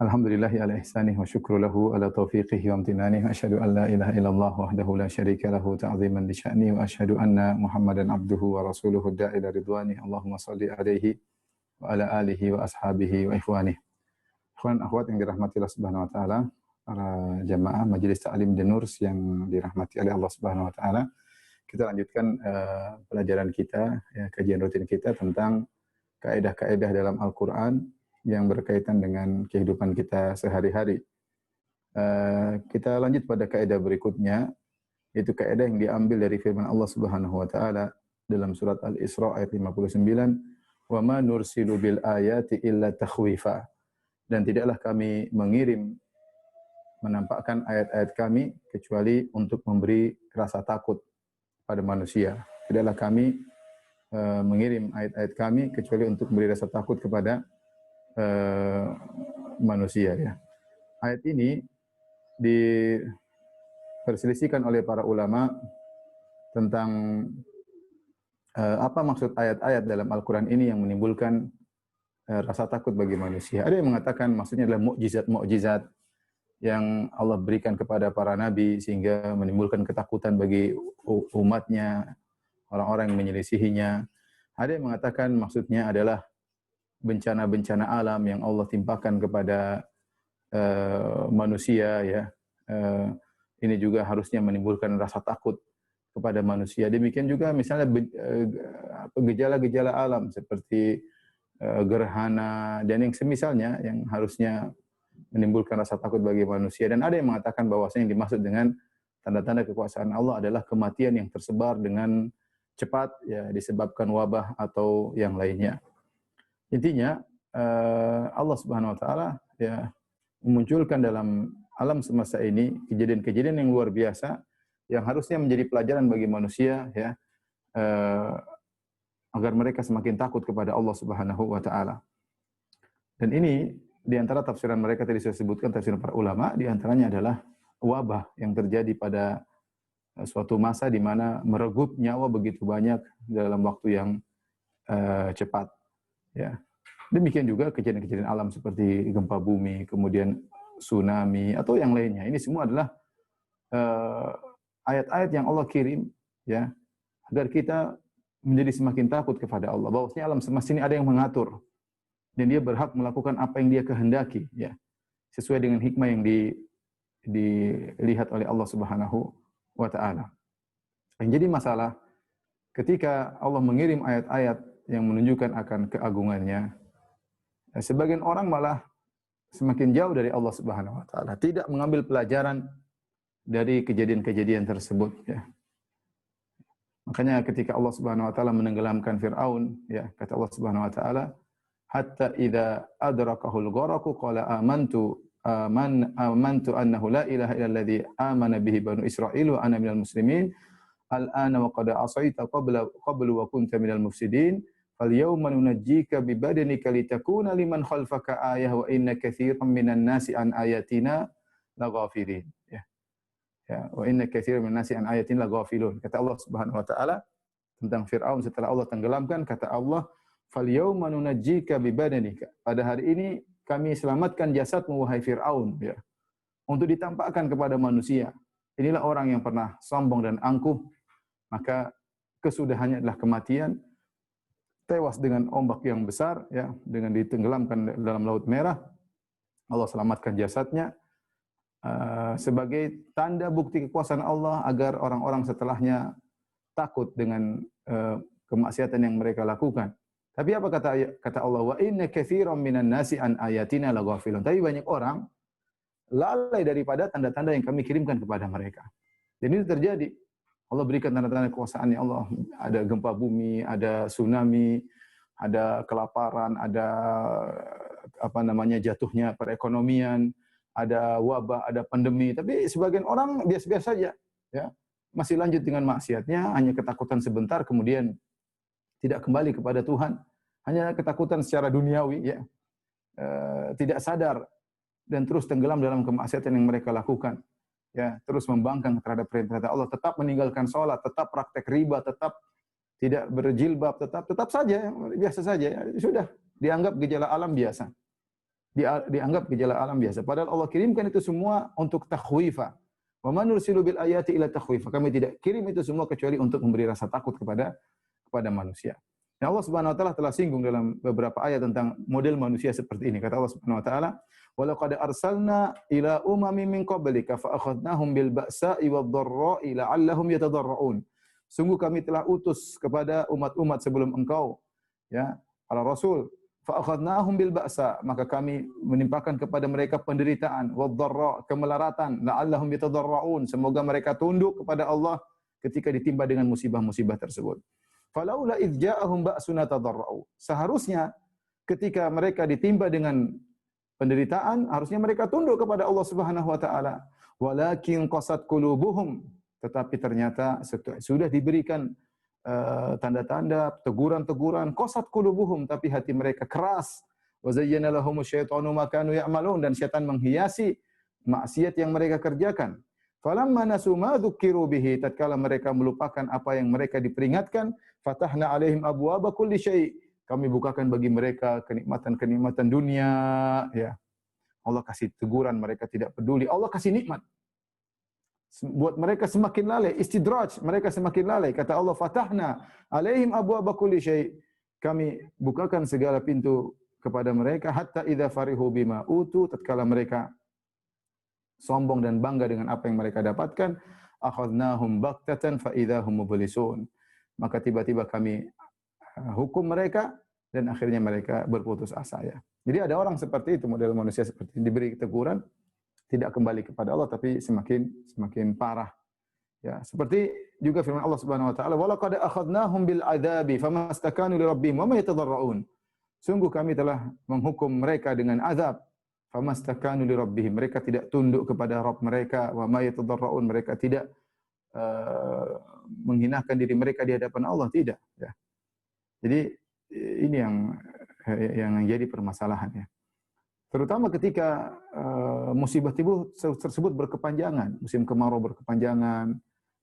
Alhamdulillahi ala ihsanih wa syukru lahu ala taufiqihi wa amtinanih wa asyhadu an la ilaha illallah wahdahu la syarika lahu ta'ziman li sya'ni wa asyhadu anna Muhammadan abduhu wa rasuluhu da'ila ridwani. Allahumma salli alaihi wa ala alihi wa ashabihi wa ikhwanih. Ikhwan akhwat yang dirahmati Allah Subhanahu wa taala, para jamaah Majelis Ta'lim Denurs yang dirahmati oleh Allah Subhanahu wa taala. Kita lanjutkan pelajaran kita, ya, kajian rutin kita tentang kaidah-kaidah dalam Al-Qur'an yang berkaitan dengan kehidupan kita sehari-hari. Kita lanjut pada kaidah berikutnya, yaitu kaidah yang diambil dari firman Allah Subhanahu wa taala dalam surat Al-Isra ayat 59, "Wa ma nursilu bil ayati illa takhwifa." Dan tidaklah kami menampakkan ayat-ayat kami kecuali untuk memberi rasa takut pada manusia. Tidaklah kami mengirim ayat-ayat kami kecuali untuk memberi rasa takut kepada manusia, ya. Ayat ini diperselisihkan oleh para ulama tentang apa maksud ayat-ayat dalam Al-Quran ini yang menimbulkan rasa takut bagi manusia. Ada yang mengatakan maksudnya adalah mukjizat-mukjizat yang Allah berikan kepada para nabi sehingga menimbulkan ketakutan bagi umatnya, orang-orang yang menyelisihinya. Ada yang mengatakan maksudnya adalah bencana-bencana alam yang Allah timpakan kepada manusia, ya. Ini juga harusnya menimbulkan rasa takut kepada manusia. Demikian juga misalnya gejala-gejala alam seperti gerhana dan yang semisalnya yang harusnya menimbulkan rasa takut bagi manusia. Dan ada yang mengatakan bahwasanya yang dimaksud dengan tanda-tanda kekuasaan Allah adalah kematian yang tersebar dengan cepat, ya, disebabkan wabah atau yang lainnya. Intinya Allah Subhanahu wa taala, ya, memunculkan dalam alam semesta ini kejadian-kejadian yang luar biasa yang harusnya menjadi pelajaran bagi manusia, ya, agar mereka semakin takut kepada Allah Subhanahu wa taala. Dan ini di antara tafsiran mereka tadi saya sebutkan, tafsiran para ulama, di antaranya adalah wabah yang terjadi pada suatu masa di mana merenggut nyawa begitu banyak dalam waktu yang cepat. Ya. Demikian juga kejadian-kejadian alam seperti gempa bumi, kemudian tsunami atau yang lainnya. Ini semua adalah ayat-ayat yang Allah kirim, ya, agar kita menjadi semakin takut kepada Allah. Bahwasanya alam semesta ini ada yang mengatur dan dia berhak melakukan apa yang dia kehendaki, ya, sesuai dengan hikmah yang dilihat oleh Allah Subhanahu wa taala. Yang jadi masalah ketika Allah mengirim ayat-ayat yang menunjukkan akan keagungannya, sebagian orang malah semakin jauh dari Allah Subhanahu wa taala, tidak mengambil pelajaran dari kejadian-kejadian tersebut, ya. Makanya ketika Allah Subhanahu wa taala menenggelamkan Firaun, ya, kata Allah Subhanahu wa taala, hatta idza adrakahul gharaqu qala amantu annahu la ilaha illalladzi amana bihi banu Israil wa ana minal muslimin al-ana wa qad asaita qablu wa kunta minal mufsidin fal-yawma nunajjika bi badanika litakuna liman khalfaka ayah wa inna katsiran minan nasi an ayatina laghafilin, ya. Ya, wa inna katsiran minan nasi an ayatina laghafilun. Kata Allah Subhanahu wa taala tentang Firaun setelah Allah tenggelamkan, kata Allah, fal-yawma nunajjika bi badanika. Pada hari ini kami selamatkan jasadmu wahai Firaun, ya, untuk ditampakkan kepada manusia. Inilah orang yang pernah sombong dan angkuh, maka kesudahannya adalah kematian, tewas dengan ombak yang besar, ya, dengan ditenggelamkan dalam Laut Merah. Allah selamatkan jasadnya sebagai tanda bukti kekuasaan Allah agar orang-orang setelahnya takut dengan kemaksiatan yang mereka lakukan. Tapi apa kata Allah, wa inna katsiran minan nasi an ayatina laghafilun. Tapi banyak orang lalai daripada tanda-tanda yang kami kirimkan kepada mereka. Dan ini terjadi. Allah berikan tanda-tanda kekuasaannya Allah. Ada gempa bumi, ada tsunami, ada kelaparan, ada jatuhnya perekonomian, ada wabah, ada pandemi. Tapi sebagian orang biasa-biasa saja, ya, masih lanjut dengan maksiatnya, hanya ketakutan sebentar, kemudian tidak kembali kepada Tuhan, hanya ketakutan secara duniawi, ya, tidak sadar dan terus tenggelam dalam kemaksiatan yang mereka lakukan. Ya, terus membangkang terhadap perintah Allah, tetap meninggalkan sholat, tetap praktek riba, tetap tidak berjilbab, tetap saja biasa saja, ya, sudah dianggap gejala alam biasa. dianggap gejala alam biasa. Padahal Allah kirimkan itu semua untuk takhwifa. Wa ma nursilu bil ayati illa takhwifa. Kami tidak kirim itu semua kecuali untuk memberi rasa takut kepada manusia. Nah, Allah Subhanahu wa taala telah singgung dalam beberapa ayat tentang model manusia seperti ini. Kata Allah Subhanahu wa taala, "Wa laqad arsalna ila umamin min qablika fa akhadnahum bil ba'sa'i wad dharra'i la'allahum yatadarra'un." Sungguh kami telah utus kepada umat-umat sebelum engkau, ya, para rasul. Fa akhadnahum bil ba'sa, maka kami menimpakan kepada mereka penderitaan, wad dharra, kemelaratan, la'allahum yatadarra'un, semoga mereka tunduk kepada Allah ketika ditimpa dengan musibah-musibah tersebut. Falaula idz ja'ahum ba'suna tadarra'u. Seharusnya ketika mereka ditimpa dengan penderitaan, harusnya mereka tunduk kepada Allah Subhanahu wa taala. Walakin qasat qulubuhum, tetapi ternyata sudah diberikan tanda-tanda, teguran-teguran, qasat qulubuhum, tapi hati mereka keras. Wa zayyana lahumus syaitanu ma kanu ya'malun, dan syaitan menghiasi maksiat yang mereka kerjakan. Falamma nasu ma dzukiru bihi, tatkala mereka melupakan apa yang mereka diperingatkan, fatahna alaihim abwaaba kulli syai', kami bukakan bagi mereka kenikmatan-kenikmatan dunia, ya. Allah kasih teguran, mereka tidak peduli. Allah kasih nikmat, buat mereka semakin lalai, istidraj, mereka semakin lalai. Kata Allah, fatahna alaihim abwaaba kulli syai', kami bukakan segala pintu kepada mereka, hatta idza farihu bima utu, tatkala mereka sombong dan bangga dengan apa yang mereka dapatkan, akhadnahum baghtatan fa idza hum mublisun, maka tiba-tiba kami hukum mereka dan akhirnya mereka berputus asa, ya. Jadi ada orang seperti itu, model manusia seperti ini, diberi teguran, tidak kembali kepada Allah, tapi semakin parah. Ya, seperti juga firman Allah Subhanahu wa taala, "Wa laqad akhadnahum bil adzabi famastakanu li rabbihim wa ma yatadarra'un." Sungguh kami telah menghukum mereka dengan azab, famastakanu li rabbihim, mereka tidak tunduk kepada Rabb mereka, wa ma yatadarra'un, mereka tidak menghinakan diri mereka di hadapan Allah, tidak, ya. Jadi ini yang jadi permasalahan, ya. Terutama ketika musibah tersebut berkepanjangan, musim kemarau berkepanjangan,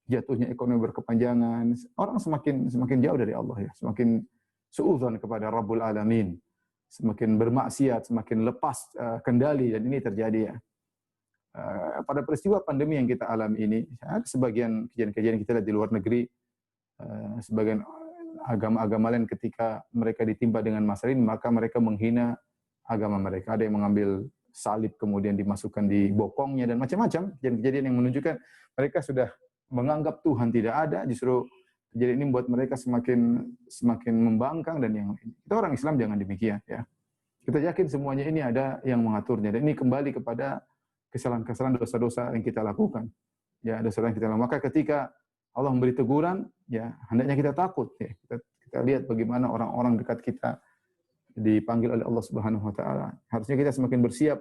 jatuhnya ekonomi berkepanjangan, orang semakin jauh dari Allah, ya, semakin suudzon kepada Rabbul Alamin, semakin bermaksiat, semakin lepas kendali, dan ini terjadi, ya. Pada peristiwa pandemi yang kita alami ini, ada sebagian kejadian-kejadian kita lihat di luar negeri, sebagian agama-agama lain ketika mereka ditimpa dengan masalah ini, maka mereka menghina agama mereka. Ada yang mengambil salib kemudian dimasukkan di bokongnya dan macam-macam kejadian-kejadian yang menunjukkan mereka sudah menganggap Tuhan tidak ada. Justru kejadian ini membuat mereka semakin membangkang, dan yang kita orang Islam jangan demikian, ya. Kita yakin semuanya ini ada yang mengaturnya, dan ini kembali kepada kesalahan-kesalahan, dosa-dosa yang kita lakukan. Ya, dosa yang kita lakukan. Maka ketika Allah memberi teguran, ya hendaknya kita takut, ya. Kita lihat bagaimana orang-orang dekat kita dipanggil oleh Allah Subhanahu wa taala. Harusnya kita semakin bersiap,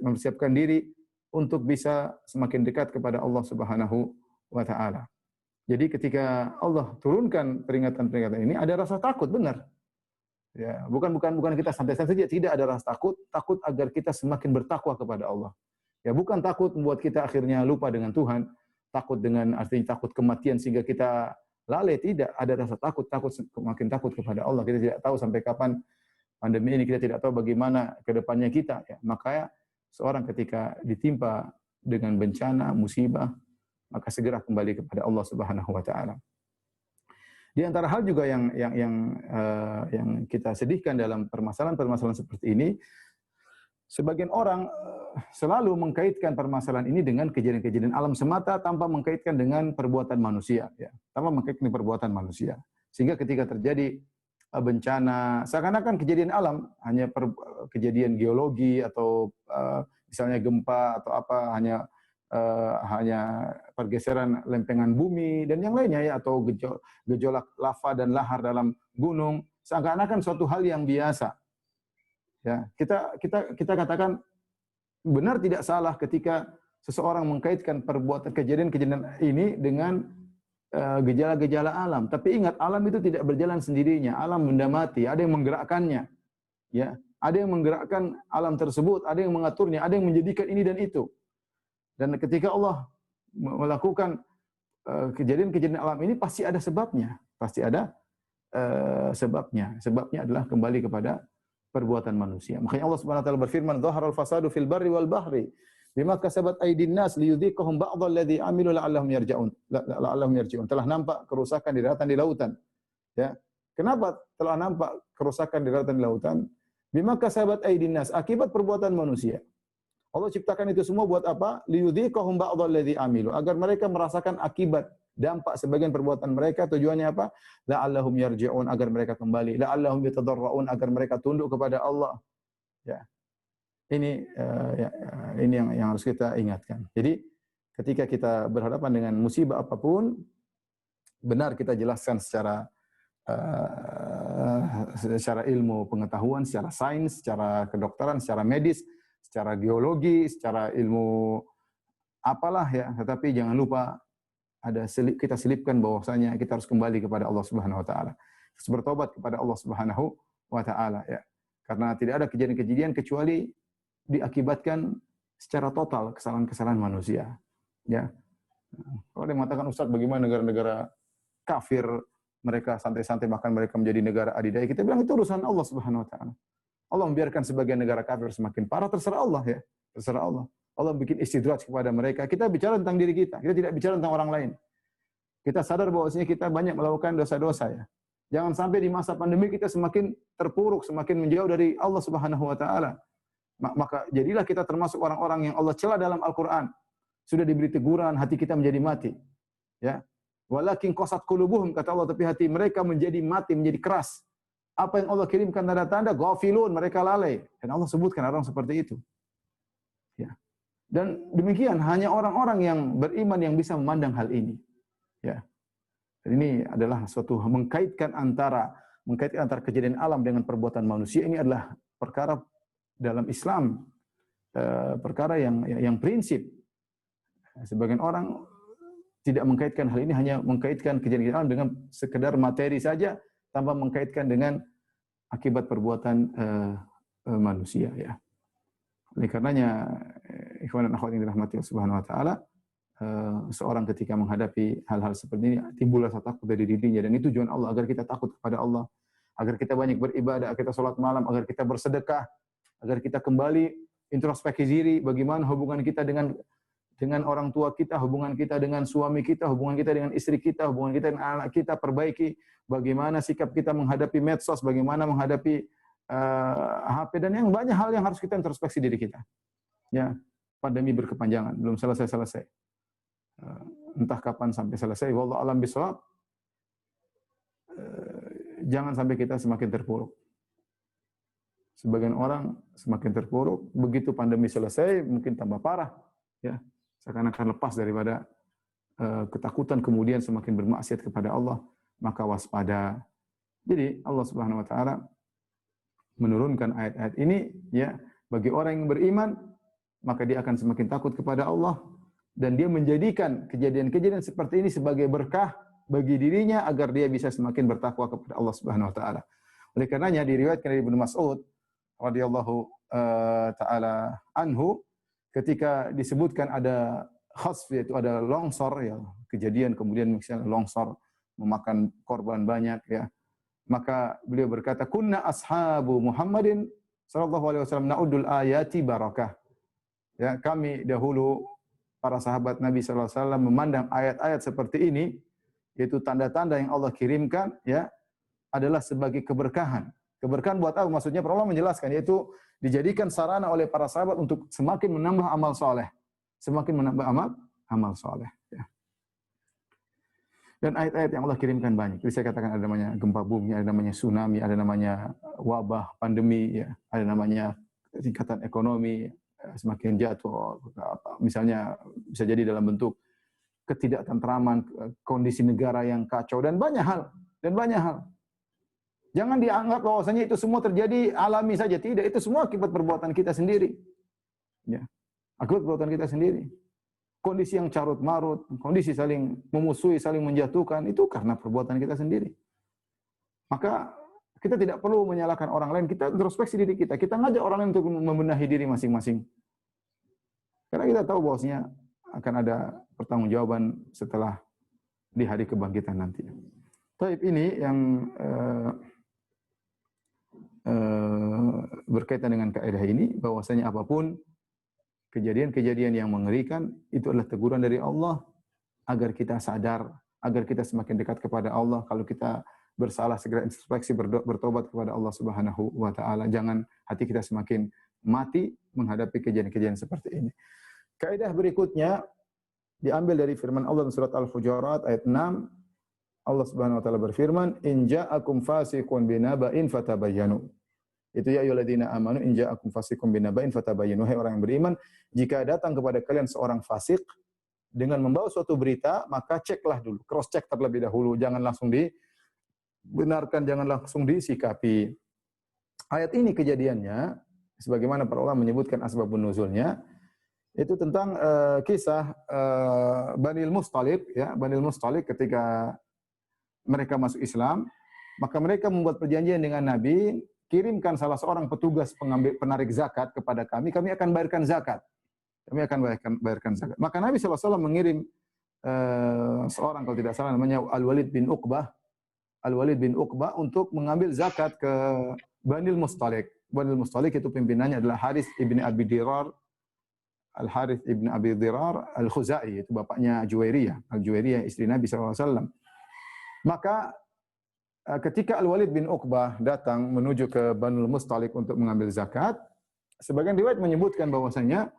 mempersiapkan diri untuk bisa semakin dekat kepada Allah Subhanahu wa taala. Jadi ketika Allah turunkan peringatan-peringatan ini, ada rasa takut, benar. Ya, bukan kita santai-santai saja, tidak ada rasa takut agar kita semakin bertakwa kepada Allah. Ya, bukan takut membuat kita akhirnya lupa dengan Tuhan, takut dengan artinya takut kematian sehingga kita lalai, tidak. Ada rasa semakin takut kepada Allah. Kita tidak tahu sampai kapan pandemi ini, kita tidak tahu bagaimana ke depannya kita, ya. Maka seorang ketika ditimpa dengan bencana, musibah, maka segera kembali kepada Allah Subhanahu wa taala. Di antara hal juga yang kita sedihkan dalam permasalahan-permasalahan seperti ini, sebagian orang selalu mengkaitkan permasalahan ini dengan kejadian-kejadian alam semata tanpa mengkaitkan dengan perbuatan manusia, ya. Tanpa mengkaitkan dengan perbuatan manusia. Sehingga ketika terjadi bencana, seakan-akan kejadian alam hanya kejadian geologi atau misalnya gempa atau apa, hanya pergeseran lempengan bumi dan yang lainnya, ya, atau gejolak lava dan lahar dalam gunung, seakan-akan suatu hal yang biasa. Ya, kita katakan benar tidak salah ketika seseorang mengkaitkan perbuatan kejadian-kejadian ini dengan gejala-gejala alam. Tapi ingat, alam itu tidak berjalan sendirinya. Alam benda mati, ada yang menggerakkannya. Ya, ada yang menggerakkan alam tersebut, ada yang mengaturnya, ada yang menjadikan ini dan itu. Dan ketika Allah melakukan kejadian-kejadian alam ini, pasti ada sebabnya. Pasti ada sebabnya. Sebabnya adalah kembali kepada perbuatan manusia. Makanya Allah Subhanahu wa taala berfirman, "Dhaharal fasadu fil barri wal bahri bima kasabat aydin nas liyudhiqahum ba'dal ladzi amilu la'allahum yarji'un." La'allahum yarji'un. Telah nampak kerusakan di daratan di lautan. Ya. Kenapa telah nampak kerusakan di daratan di lautan? Bima kasabat aydin nas, akibat perbuatan manusia. Allah ciptakan itu semua buat apa? Liyudhiqahum ba'dal ladzi amilu, agar mereka merasakan akibat dampak sebagian perbuatan mereka. Tujuannya apa? La'allahum yarji'un, agar mereka kembali. La'allahum yatadarra'un, agar mereka tunduk kepada Allah. Ya. Ini yang harus kita ingatkan. Jadi ketika kita berhadapan dengan musibah apapun, benar kita jelaskan secara ilmu pengetahuan, secara sains, secara kedokteran, secara medis, secara geologi, secara ilmu apalah ya, tetapi jangan lupa kita selipkan bahwasanya kita harus kembali kepada Allah Subhanahu wa taala. Harus bertobat kepada Allah Subhanahu wa taala ya. Karena tidak ada kejadian-kejadian kecuali diakibatkan secara total kesalahan-kesalahan manusia. Ya. Kalau dia mengatakan, "Ustaz, bagaimana negara-negara kafir mereka santai-santai bahkan mereka menjadi negara adidaya?" Kita bilang itu urusan Allah Subhanahu wa taala. Allah membiarkan sebagian negara kafir semakin parah, terserah Allah ya. Terserah Allah. Allah bikin istidraj kepada mereka. Kita bicara tentang diri kita. Kita tidak bicara tentang orang lain. Kita sadar bahwasanya kita banyak melakukan dosa-dosa ya. Jangan sampai di masa pandemi kita semakin terpuruk, semakin menjauh dari Allah Subhanahu wa taala. Maka jadilah kita termasuk orang-orang yang Allah cela dalam Al-Qur'an. Sudah diberi teguran, hati kita menjadi mati. Ya. Walakin qasat qulubuhum, kata Allah, tapi hati mereka menjadi mati, menjadi keras. Apa yang Allah kirimkan tanda-tanda, ghafilun, mereka lalai. Dan Allah sebutkan orang seperti itu. Ya. Dan demikian hanya orang-orang yang beriman yang bisa memandang hal ini. Ya. Dan ini adalah suatu mengkaitkan antara kejadian alam dengan perbuatan manusia. Ini adalah perkara dalam Islam, perkara yang prinsip. Sebagian orang tidak mengkaitkan hal ini, hanya mengkaitkan kejadian alam dengan sekedar materi saja, tanpa mengkaitkan dengan akibat perbuatan manusia ya. Oleh karenanya, ikhwan dan akhwat yang dirahmati Allah Subhanahu wa taala, seorang ketika menghadapi hal-hal seperti ini timbul rasa takut dari dirinya, dan itu tujuan Allah agar kita takut kepada Allah, agar kita banyak beribadah, agar kita salat malam, agar kita bersedekah, agar kita kembali introspeksi diri, bagaimana hubungan kita dengan orang tua kita, hubungan kita dengan suami kita, hubungan kita dengan istri kita, hubungan kita dengan anak kita, perbaiki bagaimana sikap kita menghadapi medsos, bagaimana menghadapi HP, dan yang banyak hal yang harus kita introspeksi diri kita. Ya, pandemi berkepanjangan, belum selesai-selesai. Entah kapan sampai selesai, wallahu alam bishawab. Jangan sampai kita semakin terpuruk. Sebagian orang semakin terpuruk, begitu pandemi selesai mungkin tambah parah, ya. Seakan-akan lepas daripada ketakutan, kemudian semakin bermaksiat kepada Allah, maka waspada. Jadi Allah Subhanahu wa taala menurunkan ayat-ayat ini ya bagi orang yang beriman, maka dia akan semakin takut kepada Allah, dan dia menjadikan kejadian-kejadian seperti ini sebagai berkah bagi dirinya agar dia bisa semakin bertakwa kepada Allah Subhanahu wa taala. Oleh karenanya diriwayatkan dari Ibnu Mas'ud radhiyallahu taala anhu, ketika disebutkan ada khasf, yaitu ada longsor ya, kejadian kemudian misalnya longsor memakan korban banyak ya, maka beliau berkata, kunna ashabu Muhammadin sallallahu alaihi wasallam na'udul ayati barakah. Ya, kami dahulu para sahabat Nabi sallallahu alaihi wasallam memandang ayat-ayat seperti ini, yaitu tanda-tanda yang Allah kirimkan ya, adalah sebagai keberkahan. Keberkahan buat apa? Maksudnya para ulama menjelaskan, yaitu dijadikan sarana oleh para sahabat untuk semakin menambah amal soleh. Semakin menambah amal soleh. Ya. Dan ayat-ayat yang Allah kirimkan banyak. Jadi saya katakan ada namanya gempa bumi, ada namanya tsunami, ada namanya wabah, pandemi, ya, ada namanya tingkatan ekonomi semakin jatuh. Misalnya bisa jadi dalam bentuk ketidaktentraman, kondisi negara yang kacau, dan banyak hal. Jangan dianggap bahwasanya itu semua terjadi alami saja. Tidak, itu semua akibat perbuatan kita sendiri. Ya. Akibat perbuatan kita sendiri. Kondisi yang carut marut, kondisi saling memusuhi, saling menjatuhkan, itu karena perbuatan kita sendiri. Maka kita tidak perlu menyalahkan orang lain, kita introspeksi diri kita. Kita ngajak orang lain untuk membenahi diri masing-masing. Karena kita tahu bahwasanya akan ada pertanggungjawaban setelah di hari kebangkitan nanti. Taib ini yang berkaitan dengan kaidah ini bahwasanya apapun kejadian-kejadian yang mengerikan itu adalah teguran dari Allah agar kita sadar, agar kita semakin dekat kepada Allah. Kalau kita bersalah segera introspeksi, bertobat kepada Allah Subhanahu wa taala. Jangan hati kita semakin mati menghadapi kejadian-kejadian seperti ini. Kaidah berikutnya diambil dari firman Allah dalam surat Al-Hujurat ayat 6. Allah Subhanahu wa taala berfirman, "In ja'akum fasiqun binaba'in fatabayyanu." Itu ya ayyuhalladzina amanu in ja'akum fasiqun binaba'in fatabayyanu. Hai orang yang beriman, jika datang kepada kalian seorang fasik dengan membawa suatu berita, maka ceklah dulu, cross check terlebih dahulu, jangan langsung dibenarkan, jangan langsung disikapi. Ayat ini kejadiannya sebagaimana para ulama menyebutkan asbabun nuzulnya itu tentang kisah Banil Musthalib ya, Banil Musthalib ketika mereka masuk Islam, maka mereka membuat perjanjian dengan Nabi, kirimkan salah seorang petugas penarik zakat kepada kami, kami akan bayarkan zakat. Kami akan bayarkan zakat. Maka Nabi SAW mengirim seorang kalau tidak salah namanya Al-Walid bin Uqbah. Al-Walid bin Uqbah untuk mengambil zakat ke Banil Mustalik. Banil Mustalik itu pimpinannya adalah Harith ibn Abi Dirar. Al-Harith ibn Abi Dirar Al-Khuzai, itu bapaknya Juwairiyah. Al-Juwairiyah istri Nabi SAW. Maka ketika Al-Walid bin Uqbah datang menuju ke Banul Mustalik untuk mengambil zakat, sebagian riwayat menyebutkan bahwasanya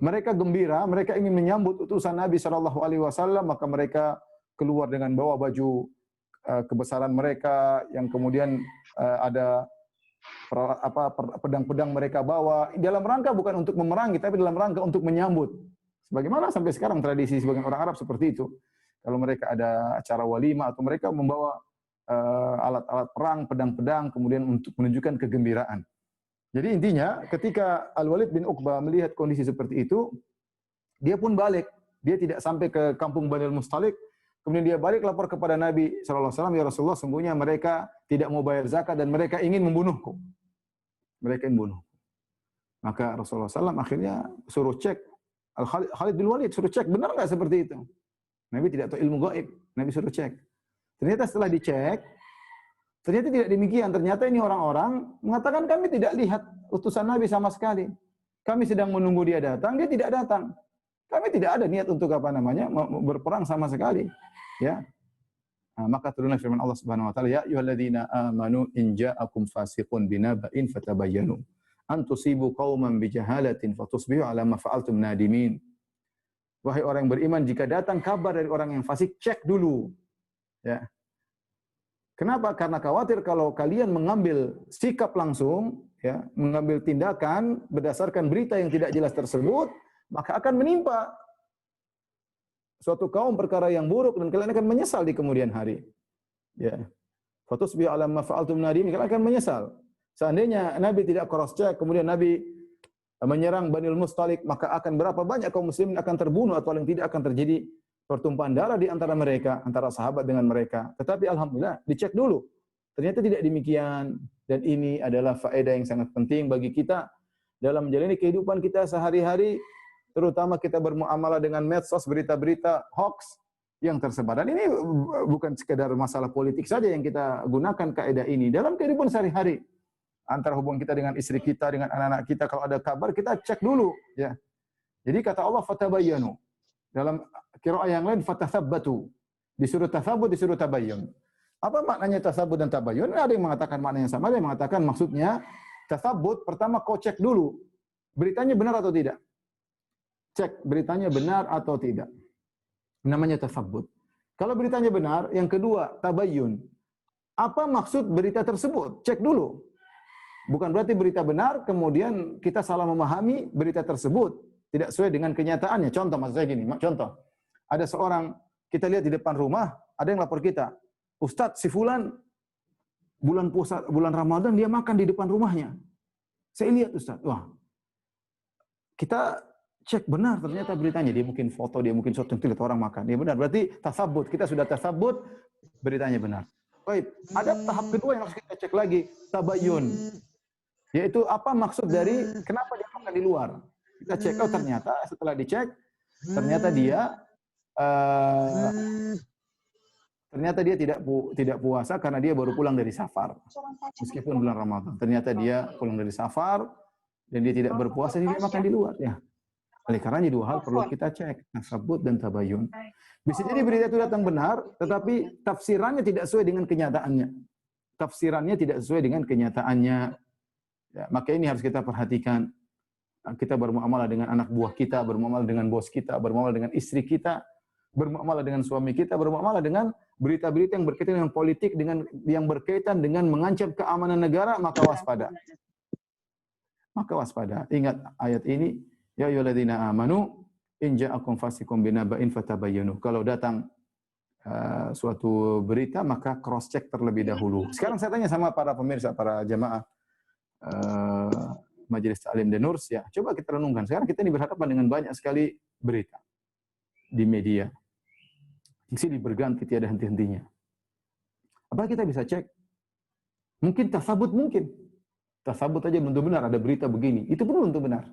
mereka gembira, mereka ingin menyambut utusan Nabi SAW, maka mereka keluar dengan bawa baju kebesaran mereka yang kemudian ada pedang-pedang mereka bawa dalam rangka bukan untuk memerangi tapi dalam rangka untuk menyambut. Sebagaimana sampai sekarang tradisi sebagian orang Arab seperti itu. Kalau mereka ada acara walimah atau mereka membawa alat-alat perang, pedang-pedang kemudian untuk menunjukkan kegembiraan. Jadi intinya ketika Al-Walid bin Uqbah melihat kondisi seperti itu, dia pun balik. Dia tidak sampai ke kampung Banil Mustalik, kemudian dia balik lapor kepada Nabi SAW, ya Rasulullah, sungguhnya mereka tidak mau bayar zakat dan mereka ingin membunuhku. Mereka ingin membunuh. Maka Rasulullah SAW akhirnya suruh cek, Khalid bin Walid suruh cek, benar nggak seperti itu? Nabi tidak tahu ilmu gaib, Nabi suruh cek. Ternyata setelah dicek, ternyata tidak demikian. Ternyata ini orang-orang mengatakan kami tidak lihat utusan Nabi sama sekali. Kami sedang menunggu dia datang, dia tidak datang. Kami tidak ada niat untuk berperang sama sekali. Ya. Nah, maka turunlah firman Allah Subhanahu wa taala, ya ayyuhalladzina amanu in ja'akum fasiqun binaba'in fatabayyanu an tusibu qauman bijahalatin fatusbihu ala ma fa'altum nadimin. Wahai orang yang beriman, jika datang kabar dari orang yang fasik, cek dulu. Ya. Kenapa? Karena khawatir kalau kalian mengambil sikap langsung, ya, mengambil tindakan berdasarkan berita yang tidak jelas tersebut, maka akan menimpa suatu kaum perkara yang buruk dan kalian akan menyesal di kemudian hari. Ya. Fatusbihu ala ma fa'altum nadimin, kalian akan menyesal. Seandainya Nabi tidak cross check, kemudian Nabi menyerang Banil Mustalik, maka akan berapa banyak kaum muslimin akan terbunuh atau paling tidak akan terjadi pertumpahan darah di antara mereka, antara sahabat dengan mereka. Tetapi alhamdulillah dicek dulu. Ternyata tidak demikian, dan ini adalah faedah yang sangat penting bagi kita dalam menjalani kehidupan kita sehari-hari, terutama kita bermuamalah dengan medsos, berita-berita hoax yang tersebar. Dan ini bukan sekedar masalah politik saja yang kita gunakan kaidah ini dalam kehidupan sehari-hari. Antara hubungan kita dengan istri kita, dengan anak-anak kita, kalau ada kabar kita cek dulu, ya. Jadi kata Allah fatabayyanu. Dalam qiraah yang lain fatathabbatu. Disuruh tatsabbut, disuruh tabayyun. Apa maknanya tatsabbut dan tabayyun? Ada yang mengatakan maknanya sama, ada yang mengatakan maksudnya tatsabbut pertama kau cek dulu beritanya benar atau tidak. Cek beritanya benar atau tidak. Namanya tatsabbut. Kalau beritanya benar, yang kedua tabayyun. Apa maksud berita tersebut? Cek dulu. Bukan berarti berita benar, kemudian kita salah memahami berita tersebut. Tidak sesuai dengan kenyataannya. Contoh, maksud saya gini, contoh. Ada seorang, kita lihat di depan rumah, ada yang lapor kita. Ustadz, si Fulan, bulan puasa, bulan Ramadan, dia makan di depan rumahnya. Saya lihat Ustadz, wah, kita cek benar ternyata beritanya. Dia mungkin foto, dia mungkin sesuatu yang orang makan. Dia benar, berarti tasabut. Kita sudah tasabut, beritanya benar. Baik, ada tahap kedua yang harus kita cek lagi, tabayyun. Yaitu apa maksud dari kenapa dia makan di luar. Kita cek, oh ternyata setelah dicek, ternyata dia Ternyata dia tidak puasa karena dia baru pulang dari safar. Meskipun bulan Ramadan. Ternyata dia pulang dari safar dan dia tidak berpuasa, dia makan di luar. Ya. Oleh karenanya dua hal perlu kita cek, tasabut dan tabayun. Bisa jadi berita itu datang benar, tetapi tafsirannya tidak sesuai dengan kenyataannya. Tafsirannya tidak sesuai dengan kenyataannya. Ya, maka ini harus kita perhatikan. Kita bermuamalah dengan anak buah kita, bermuamalah dengan bos kita, bermuamalah dengan istri kita, bermuamalah dengan suami kita, bermuamalah dengan berita-berita yang berkaitan dengan politik, dengan yang berkaitan dengan mengancam keamanan negara, maka waspada. Maka waspada. Ingat ayat ini, ya ayyuhalladzina amanu in ja'akum fasiqun binaba'in fatabayyanu. Kalau datang suatu berita maka cross check terlebih dahulu. Sekarang saya tanya sama para pemirsa, para jamaah Majelis Ta'lim dan Nurs, ya, coba kita renungkan. Sekarang kita ini berhadapan dengan banyak sekali berita di media. Silih berganti tiada henti-hentinya. Apa kita bisa cek? Mungkin tasabut mungkin. Tasabut aja belum tentu benar, ada berita begini. Itu pun belum tentu benar.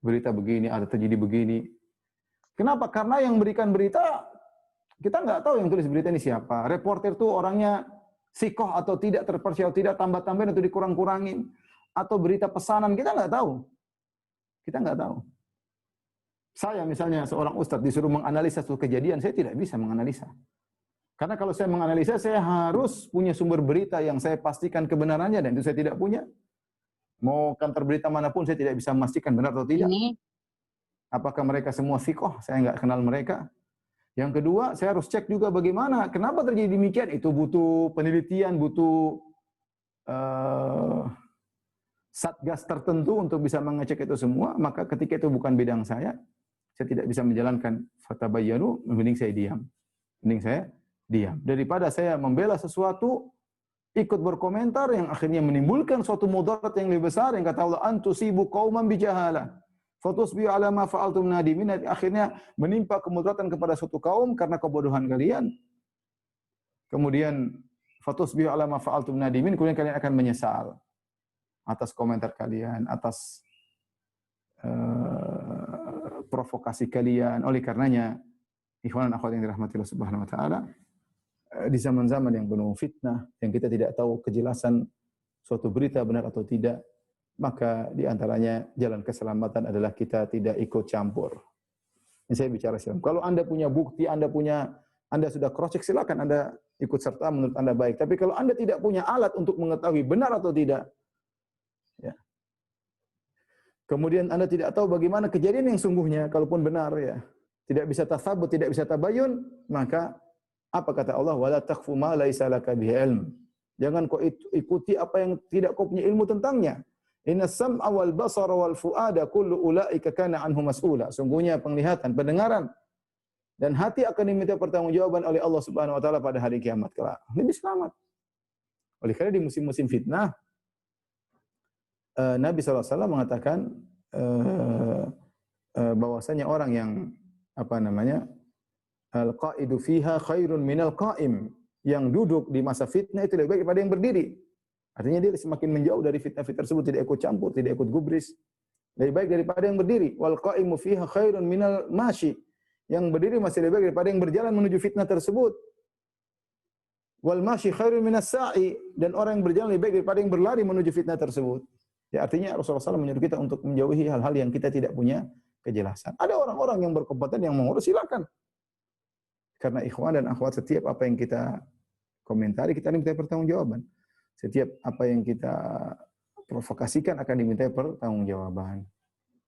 Berita begini, ada terjadi begini. Kenapa? Karena yang berikan berita, kita nggak tahu yang tulis berita ini siapa. Reporter tuh orangnya sikoh atau tidak, terpercaya atau tidak, tambah-tambahin atau dikurang-kurangin. Atau berita pesanan, kita nggak tahu. Kita nggak tahu. Saya misalnya seorang ustadz disuruh menganalisa suatu kejadian, saya tidak bisa menganalisa. Karena kalau saya menganalisa, saya harus punya sumber berita yang saya pastikan kebenarannya, dan itu saya tidak punya. Mau kantor berita manapun, saya tidak bisa memastikan benar atau tidak. Apakah mereka semua sikoh? Saya nggak kenal mereka. Yang kedua, saya harus cek juga bagaimana, kenapa terjadi demikian. Itu butuh penelitian, butuh satgas tertentu untuk bisa mengecek itu semua. Maka ketika itu bukan bidang saya tidak bisa menjalankan fatabayyanu, mending saya diam. Mending saya diam. Daripada saya membela sesuatu, ikut berkomentar yang akhirnya menimbulkan suatu mudarat yang lebih besar, yang kata Allah, antusibu qauman bijahalah fatusbihu ala ma fa'altum nadimin. Akhirnya menimpa kemudaratan kepada suatu kaum karena kebodohan kalian. Kemudian fatusbihu ala ma fa'altum nadimin, kemudian kalian akan menyesal atas komentar kalian, atas provokasi kalian. Oleh karenanya, ikhwan dan akhwat yang dirahmati Allah Subhanahu wa taala, di zaman-zaman yang penuh fitnah, yang kita tidak tahu kejelasan suatu berita benar atau tidak, maka di antaranya jalan keselamatan adalah kita tidak ikut campur. Ini saya bicara silam. Kalau Anda punya bukti, Anda sudah cross check, silakan Anda ikut serta menurut Anda baik. Tapi kalau Anda tidak punya alat untuk mengetahui benar atau tidak, ya. Kemudian Anda tidak tahu bagaimana kejadian yang sungguhnya, kalaupun benar, ya, tidak bisa tasabut, tidak bisa tabayun, maka apa kata Allah? Wala taqfu ma laisa laka bihi ilm. Jangan kau ikuti apa yang tidak kau punya ilmu tentangnya. Inna sam'a wal basara wal fuada kullu ulaika kana anhu mas'ula. Sungguhnya penglihatan, pendengaran dan hati akan diminta pertanggungjawaban oleh Allah Subhanahu wa taala pada hari kiamat kelak. Lebih selamat. Oleh karena di musim-musim fitnah, Nabi SAW mengatakan bahwasanya orang yang al-qa'idu fiha khairun minal qa'im, yang duduk di masa fitnah itu lebih baik daripada yang berdiri. Artinya dia semakin menjauh dari fitnah-fitnah tersebut, tidak ikut campur, tidak ikut gubris. Lebih baik daripada yang berdiri. Wal qa'imu fiha khairun minal mashi, yang berdiri masih lebih baik daripada yang berjalan menuju fitnah tersebut. Wal mashi khairun minas sa'i, dan orang yang berjalan lebih baik daripada yang berlari menuju fitnah tersebut. Ya, artinya Rasulullah SAW menyuruh kita untuk menjauhi hal-hal yang kita tidak punya kejelasan. Ada orang-orang yang berkompeten yang mengurus, silakan. Karena ikhwan dan akhwat, setiap apa yang kita komentari, kita diminta pertanggungjawaban. Setiap apa yang kita provokasikan akan diminta pertanggungjawaban.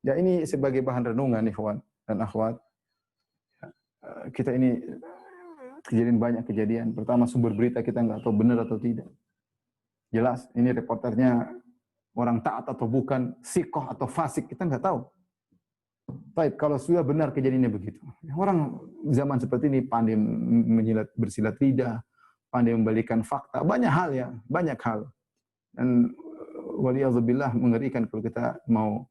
Ya, ini sebagai bahan renungan ikhwan dan akhwat. Kita ini kejadian banyak kejadian. Pertama, sumber berita kita nggak tahu benar atau tidak. Jelas, ini reporternya orang taat atau bukan, sikoh atau fasik, kita nggak tahu. Baik, kalau sudah benar kejadiannya begitu. Orang zaman seperti ini pandai bersilat lidah, pandai membalikan fakta, banyak hal ya, banyak hal. Dan waliyadzubillah, mengerikan kalau kita mau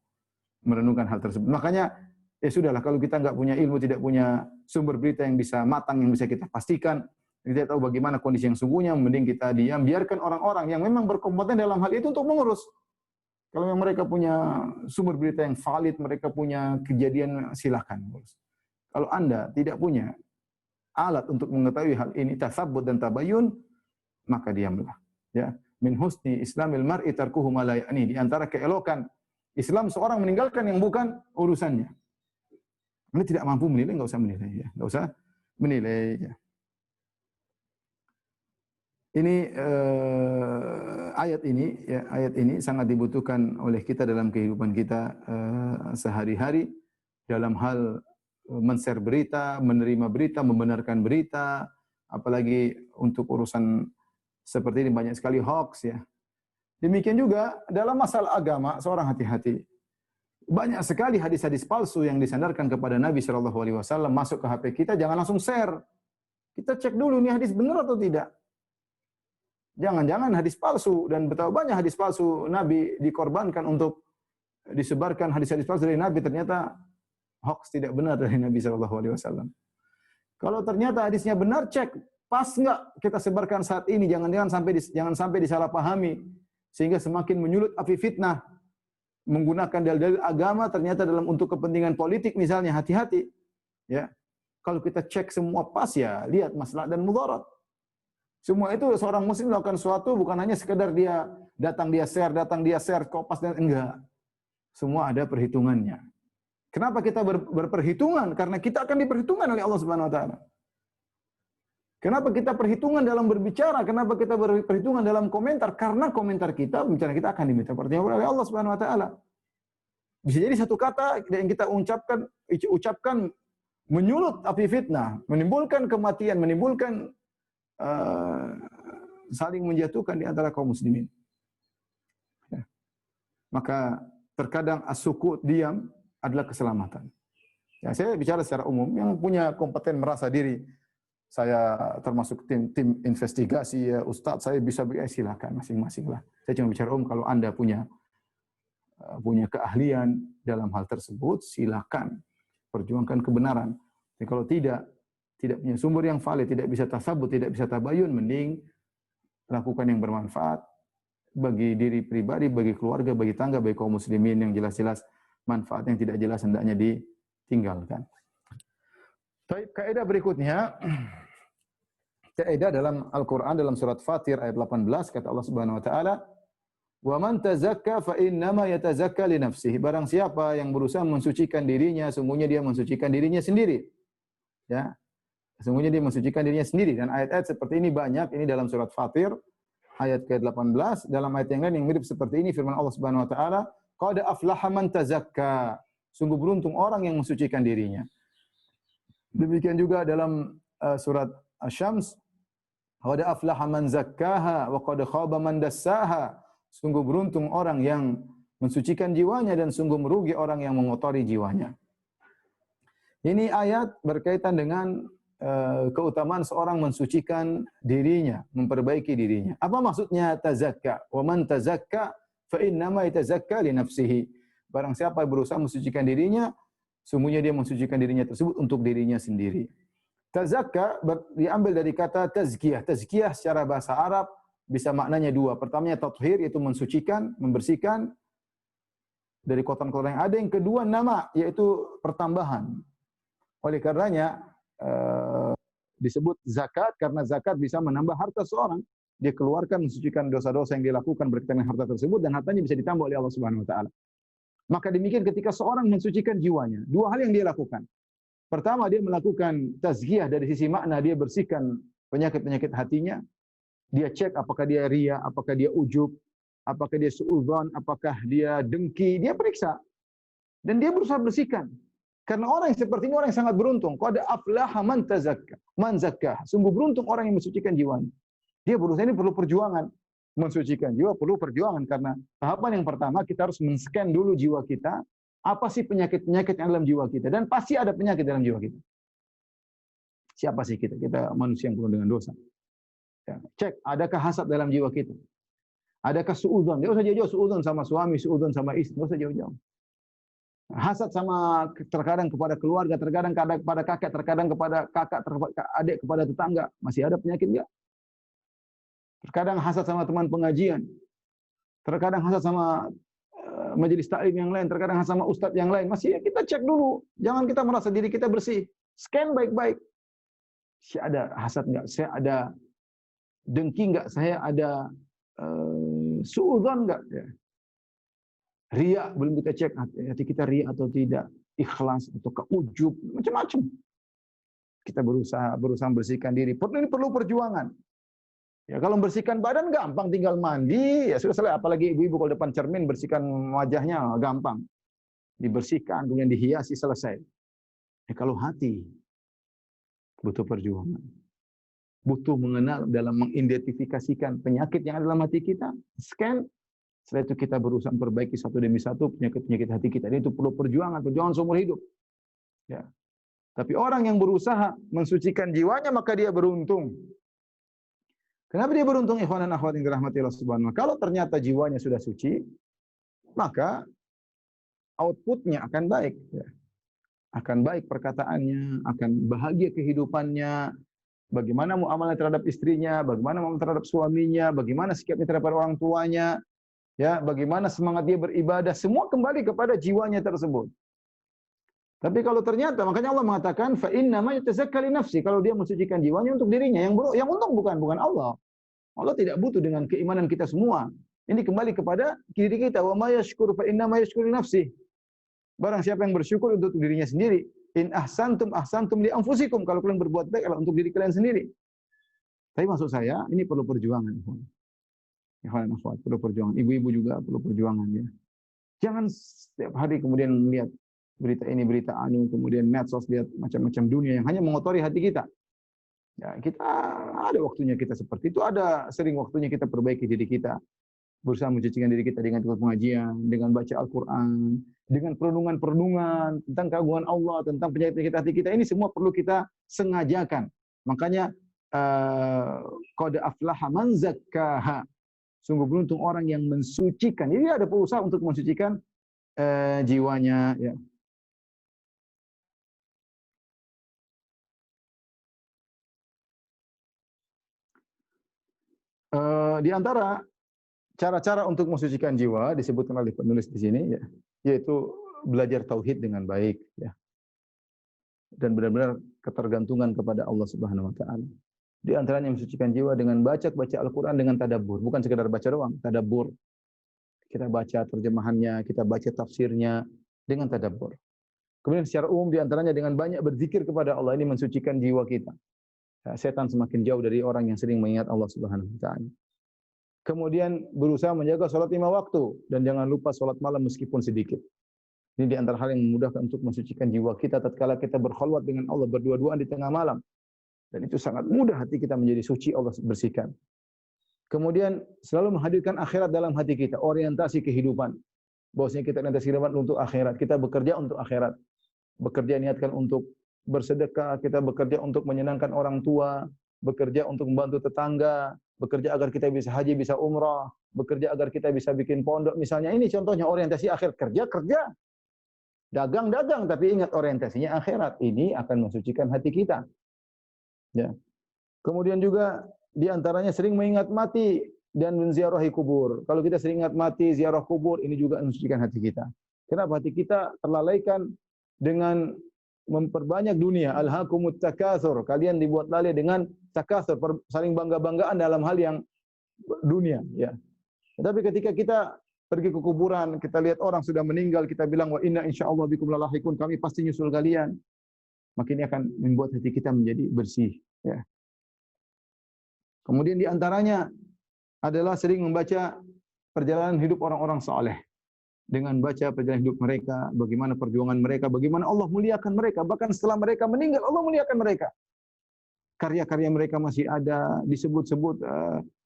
merenungkan hal tersebut. Makanya, ya sudahlah, kalau kita nggak punya ilmu, tidak punya sumber berita yang bisa matang, yang bisa kita pastikan, kita tahu bagaimana kondisi yang sungguhnya, mending kita diam, biarkan orang-orang yang memang berkompeten dalam hal itu untuk mengurus. Kalau yang mereka punya sumber berita yang valid, mereka punya kejadian, silakan. Kalau Anda tidak punya alat untuk mengetahui hal ini, tasabbut dan tabayyun, maka diamlah. Ya, min husni islamil mar'i tarkuhu ma la ya'ni. Di antara keelokan Islam seorang meninggalkan yang bukan urusannya. Anda tidak mampu menilai, enggak usah menilai ya. Enggak usah menilai ya. Ini ayat ini sangat dibutuhkan oleh kita dalam kehidupan kita sehari-hari dalam hal men-share berita, menerima berita, membenarkan berita, apalagi untuk urusan seperti ini banyak sekali hoax ya. Demikian juga dalam masalah agama, seorang hati-hati. Banyak sekali hadis-hadis palsu yang disandarkan kepada Nabi Shallallahu Alaihi Wasallam masuk ke HP kita, jangan langsung share. Kita cek dulu ini hadis benar atau tidak. Jangan-jangan hadis palsu, dan betapa banyak hadis palsu Nabi dikorbankan untuk disebarkan hadis-hadis palsu dari Nabi, ternyata hoax tidak benar dari Nabi Shallallahu Alaihi Wasallam. Kalau ternyata hadisnya benar, cek pas nggak kita sebarkan saat ini, jangan sampai disalahpahami sehingga semakin menyulut api fitnah. Menggunakan dalil-dalil agama ternyata untuk kepentingan politik misalnya, hati-hati. Ya. Kalau kita cek semua pas ya, lihat maslahat dan mudarat. Semua itu seorang muslim melakukan sesuatu bukan hanya sekedar dia datang dia share, kopas dan enggak. Semua ada perhitungannya. Kenapa kita berperhitungan? Karena kita akan diperhitungkan oleh Allah Subhanahu wa taala. Kenapa kita perhitungan dalam berbicara? Kenapa kita berperhitungan dalam komentar? Karena komentar kita, pembicaraan kita akan diminta pertanggungan oleh Allah Subhanahu wa taala. Bisa jadi satu kata yang kita ucapkan menyulut api fitnah, menimbulkan kematian, menimbulkan saling menjatuhkan di antara kaum muslimin. Ya. Maka terkadang as-sukut, diam adalah keselamatan. Ya, saya bicara secara umum, yang punya kompeten merasa diri saya termasuk tim investigasi ya, Ustadz saya bisa silakan masing-masing lah. Saya cuma bicara kalau Anda punya keahlian dalam hal tersebut, silakan perjuangkan kebenaran. Tapi kalau tidak punya sumber yang valid, tidak bisa tasabut, tidak bisa tabayun, mending lakukan yang bermanfaat bagi diri pribadi, bagi keluarga, bagi tangga, bagi kaum muslimin, yang jelas-jelas manfaat yang tidak jelas hendaknya ditinggalkan. Baik, kaidah berikutnya, kaidah dalam Al-Qur'an dalam surat Fatir ayat 18 kata Allah Subhanahu wa taala, "Wa man tazakka fa innama yatazakka li nafsihi." Barang siapa yang berusaha mensucikan dirinya, sungguhnya dia mensucikan dirinya sendiri. Ya. Sungguhnya dia mensucikan dirinya sendiri, dan ayat-ayat seperti ini banyak. Ini dalam surat Fatir ayat ke-18, dalam ayat yang lain yang mirip seperti ini firman Allah Subhanahu wa taala, "Qad aflaha man tazakka." Sungguh beruntung orang yang mensucikan dirinya. Demikian juga dalam surat Asy-Syams, "Qad aflaha man zakkaha wa qad khaba man dassaha." Sungguh beruntung orang yang mensucikan jiwanya dan sungguh merugi orang yang mengotori jiwanya. Ini ayat berkaitan dengan keutamaan seorang mensucikan dirinya, memperbaiki dirinya. Apa maksudnya tazakka? Wa man tazakka fa innama yatazakka li nafsihi. Barang siapa berusaha mensucikan dirinya, sungguhnya dia mensucikan dirinya tersebut untuk dirinya sendiri. Tazakka diambil dari kata tazkiyah. Tazkiyah secara bahasa Arab bisa maknanya dua. Pertamanya tathhir, yaitu mensucikan, membersihkan dari kotoran-kotoran yang ada. Yang kedua nama, yaitu pertambahan. Oleh karenanya disebut zakat, karena zakat bisa menambah harta seorang. Dia keluarkan, mensucikan dosa-dosa yang dilakukan berkaitan dengan harta tersebut, dan hartanya bisa ditambah oleh Allah Subhanahu wa taala. Maka demikian ketika seorang mensucikan jiwanya, dua hal yang dia lakukan. Pertama, dia melakukan tazkiyah dari sisi makna, dia bersihkan penyakit-penyakit hatinya. Dia cek apakah dia riya, apakah dia ujub, apakah dia suudzon, apakah dia dengki, dia periksa. Dan dia berusaha bersihkan. Karena orang yang seperti ini orang yang sangat beruntung. Qad aflaha man tazakka, man zakka. Sungguh beruntung orang yang mensucikan jiwanya. Dia berusaha, ini perlu perjuangan. Mensucikan jiwa perlu perjuangan, karena tahapan yang pertama kita harus men-scan dulu jiwa kita, apa sih penyakit-penyakit yang dalam jiwa kita, dan pasti ada penyakit dalam jiwa kita. Siapa sih kita? Kita manusia yang penuh dengan dosa. Ya, cek, adakah hasad dalam jiwa kita? Adakah suudzon? Tidak usah jauh-jauh suudzon sama suami, suudzon sama istri, tidak usah jauh-jauh. Hasad sama terkadang kepada keluarga, terkadang kepada kakek, terkadang kepada kakak, adik, kepada tetangga, masih ada penyakit enggak? Terkadang hasad sama teman pengajian, terkadang hasad sama majelis taklim yang lain, terkadang hasad sama ustadz yang lain. Masih kita cek dulu, jangan kita merasa diri kita bersih. Scan baik-baik. Saya ada hasad enggak? Saya ada dengki enggak? Saya ada suudzon enggak? Ya. Riya belum kita cek hati kita riya atau tidak, ikhlas atau ujub, macam-macam. Kita berusaha bersihkan diri. Ini perlu perjuangan. Ya, kalau membersihkan badan gampang, tinggal mandi, ya sudah selesai. Apalagi ibu-ibu kalau depan cermin bersihkan wajahnya gampang. Dibersihkan, kemudian dihiasi, selesai. Ya, kalau hati butuh perjuangan. Butuh mengenal dalam mengidentifikasikan penyakit yang ada dalam hati kita, scan. Setelah itu kita berusaha memperbaiki satu demi satu penyakit-penyakit hati kita. Ini itu perlu perjuangan seumur hidup. Ya. Tapi orang yang berusaha mensucikan jiwanya, maka dia beruntung. Kenapa dia beruntung, ikhwan dan akhwat yang dirahmati Allah Subhanahu wa taala? Kalau ternyata jiwanya sudah suci, maka outputnya akan baik. Ya. Akan baik perkataannya, akan bahagia kehidupannya, bagaimana muamalah terhadap istrinya, bagaimana muamalah terhadap suaminya, bagaimana sikapnya terhadap orang tuanya, ya, bagaimana semangat dia beribadah, semua kembali kepada jiwanya tersebut. Tapi kalau ternyata, makanya Allah mengatakan fa inna ma yatazakka li nafsi, kalau dia mensucikan jiwanya untuk dirinya, yang untung bukan Allah. Allah tidak butuh dengan keimanan kita semua. Ini kembali kepada diri kita. Wa may yashkur fa inna ma yashkuru li nafsi. Barang siapa yang bersyukur untuk dirinya sendiri. In ahsantum ahsantum li anfusikum. Kalau kalian berbuat baik adalah untuk diri kalian sendiri. Tapi maksud saya, ini perlu perjuangan. Ikhwan dan akhwat, perlu perjuangan. Ibu-ibu juga perlu perjuangan, ya. Jangan setiap hari kemudian melihat berita ini, berita anu, kemudian medsos, lihat macam-macam dunia yang hanya mengotori hati kita. Ya, kita ada waktunya kita seperti itu, ada sering waktunya kita perbaiki diri kita. Berusaha mencucikan diri kita dengan ikut pengajian, dengan baca Al-Quran, dengan perenungan-perenungan tentang keagungan Allah, tentang penyakit-penyakit hati kita. Ini semua perlu kita sengajakan. Makanya, qad aflaha man zakkaha. Sungguh beruntung orang yang mensucikan. Jadi ada berusaha untuk mensucikan jiwanya. Ya. Di antara cara-cara untuk mensucikan jiwa disebutkan oleh penulis di sini, ya, yaitu belajar tauhid dengan baik, ya, dan benar-benar ketergantungan kepada Allah Subhanahu Wa Taala. Di antaranya mensucikan jiwa dengan baca Al-Quran dengan tadabbur, bukan sekedar baca doang, tadabbur. Kita baca terjemahannya, kita baca tafsirnya dengan tadabbur. Kemudian secara umum di antaranya dengan banyak berzikir kepada Allah, ini mensucikan jiwa kita. Ya, setan semakin jauh dari orang yang sering mengingat Allah Subhanahu Wa Taala. Kemudian berusaha menjaga sholat 5 waktu dan jangan lupa sholat malam meskipun sedikit. Ini di antara hal yang memudahkan untuk mensucikan jiwa kita tatkala kita berkhalwat dengan Allah, berdua-duaan di tengah malam. Dan itu sangat mudah hati kita menjadi suci, Allah bersihkan. Kemudian selalu menghadirkan akhirat dalam hati kita, orientasi kehidupan. Bahwasanya kita orientasi kehidupan untuk akhirat, kita bekerja untuk akhirat. Bekerja niatkan untuk bersedekah, kita bekerja untuk menyenangkan orang tua, bekerja untuk membantu tetangga, bekerja agar kita bisa haji, bisa umrah, bekerja agar kita bisa bikin pondok. Misalnya ini contohnya orientasi akhir, kerja, dagang, tapi ingat orientasinya akhirat. Ini akan mensucikan hati kita. Ya. Kemudian juga di antaranya sering mengingat mati dan menziarahi kubur. Kalau kita sering ingat mati, ziarah kubur, ini juga mensucikan hati kita. Kenapa hati kita terlalaikan dengan memperbanyak dunia? Alhaakumut takatsur. Kalian dibuat lalai dengan takatsur, saling bangga-banggaan dalam hal yang dunia, ya. Tapi ketika kita pergi ke kuburan, kita lihat orang sudah meninggal, kita bilang wa inna insyaallah bikum lalahiqun, kami pasti nyusul kalian. Maka ini akan membuat hati kita menjadi bersih, ya. Kemudian di antaranya adalah sering membaca perjalanan hidup orang-orang saleh. Dengan baca perjalanan hidup mereka, bagaimana perjuangan mereka, bagaimana Allah muliakan mereka, bahkan setelah mereka meninggal Allah muliakan mereka. Karya-karya mereka masih ada, disebut-sebut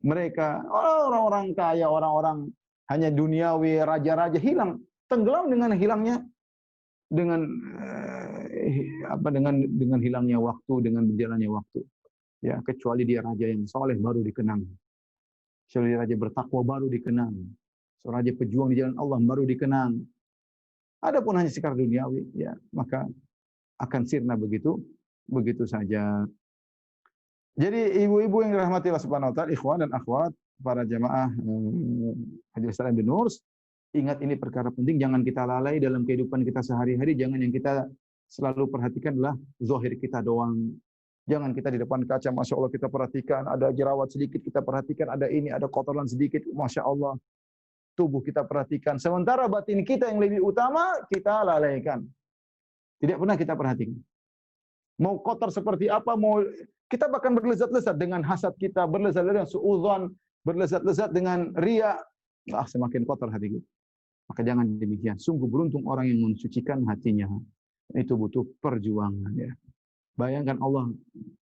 mereka orang-orang kaya, orang-orang hanya duniawi, raja-raja hilang, tenggelam dengan hilangnya dengan hilangnya waktu, dengan berjalannya waktu. Ya, kecuali dia raja yang saleh baru dikenang. Kecuali raja bertakwa baru dikenang. Seorang raja pejuang di jalan Allah baru dikenang. Adapun hanya sekadar duniawi, ya, maka akan sirna begitu saja. Jadi ibu-ibu yang dirahmati Allah Subhanahu wa taala, ikhwan dan akhwat, para jamaah Haji Salam bin Nurs, ingat ini perkara penting, jangan kita lalai dalam kehidupan kita sehari-hari, jangan yang kita selalu perhatikan adalah zahir kita doang. Jangan kita di depan kaca, Masya Allah kita perhatikan, ada jerawat sedikit kita perhatikan, ada ini, ada kotoran sedikit, Masya Allah. Tubuh kita perhatikan. Sementara batin kita yang lebih utama, kita lalaikan. Tidak pernah kita perhatikan. Mau kotor seperti apa, mau kita bahkan berlezat-lezat dengan hasad kita, berlezat-lezat dengan suudzon, berlezat-lezat dengan riya. Semakin kotor hati kita. Maka jangan demikian. Sungguh beruntung orang yang mensucikan hatinya. Itu butuh perjuangan ya. Bayangkan Allah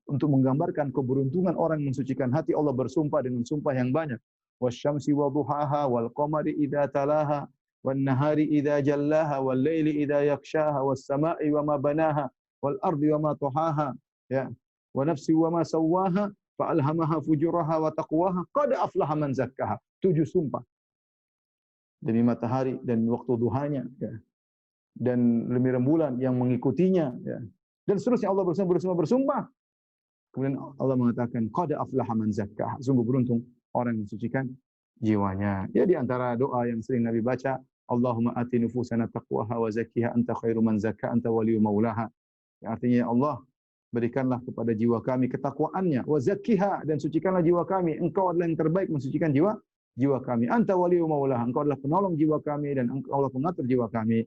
untuk menggambarkan keberuntungan orang yang mensucikan hati, Allah bersumpah dengan sumpah yang banyak. Wasyamsi wa duhaha wal qamari idza talaha wan nahari idza jallaha wal laili idza yaghshaha was samai wa ma banaha wal ardi wa ma tuhaha ya wa nafsi wa ma sawwaha fa alhamaha fujuraha wa taqwaha qad aflaha man zakkaha. 7 sumpah. Demi matahari dan waktu duhanya ya. Dan rembulan yang mengikutinya ya. Dan seterusnya Allah bersumpah. Kemudian Allah mengatakan qad aflaha man zakkaha. Sungguh beruntung orang yang mensucikan jiwanya. Ya di antara doa yang sering Nabi baca, Allahumma ati nufusana taqwaha wa zakkiha anta khairu man zakka anta waliyyu maulaha. Ya, artinya Allah berikanlah kepada jiwa kami ketakwaannya, wa zakkiha dan sucikanlah jiwa kami. Engkau adalah yang terbaik mensucikan jiwa kami. Anta waliyyu maulaha. Engkau adalah penolong jiwa kami dan Engkau Allah pengatur jiwa kami.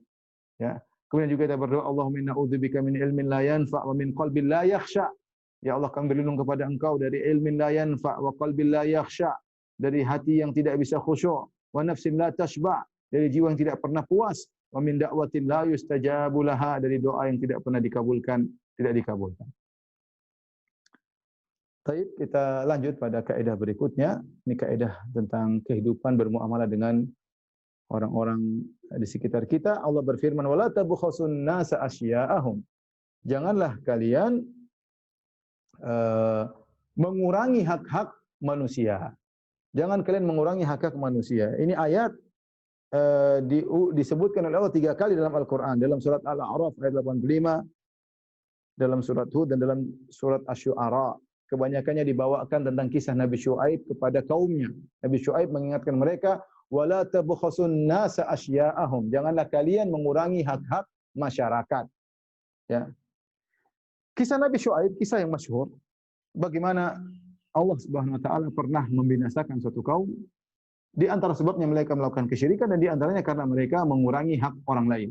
Ya. Kemudian juga kita berdoa, Allahumma inna a'udzubika min ilmin la yanfa' wa min qalbin la yakhsha. Ya Allah, kami berlindung kepada Engkau dari ilmin la yanfa' wa qalbin la yakhsha, dari hati yang tidak bisa khusyuk, wa nafsin la tashba', dari jiwa yang tidak pernah puas, wa min da'watin la yustajabu laha, dari doa yang tidak pernah tidak dikabulkan. Baik, kita lanjut pada kaidah berikutnya. Ini kaidah tentang kehidupan bermuamalah dengan orang-orang di sekitar kita. Allah berfirman, "Wala tabkhasun nasa asya'ahum." Janganlah kalian mengurangi hak-hak manusia. Jangan kalian mengurangi hak-hak manusia. Ini ayat disebutkan oleh Allah 3 kali dalam Al-Quran. Dalam surat Al-A'raf ayat 85, dalam surat Hud dan dalam surat Asy-Syu'ara. Kebanyakannya dibawakan tentang kisah Nabi Syuaib kepada kaumnya. Nabi Syuaib mengingatkan mereka, wala tabkhasun nasa asya'ahum. Janganlah kalian mengurangi hak-hak masyarakat. Ya. Kisah Nabi Syuaib, kisah yang masyhur, bagaimana Allah Subhanahu wa taala pernah membinasakan suatu kaum. Di antara sebabnya mereka melakukan kesyirikan dan di antaranya karena mereka mengurangi hak orang lain.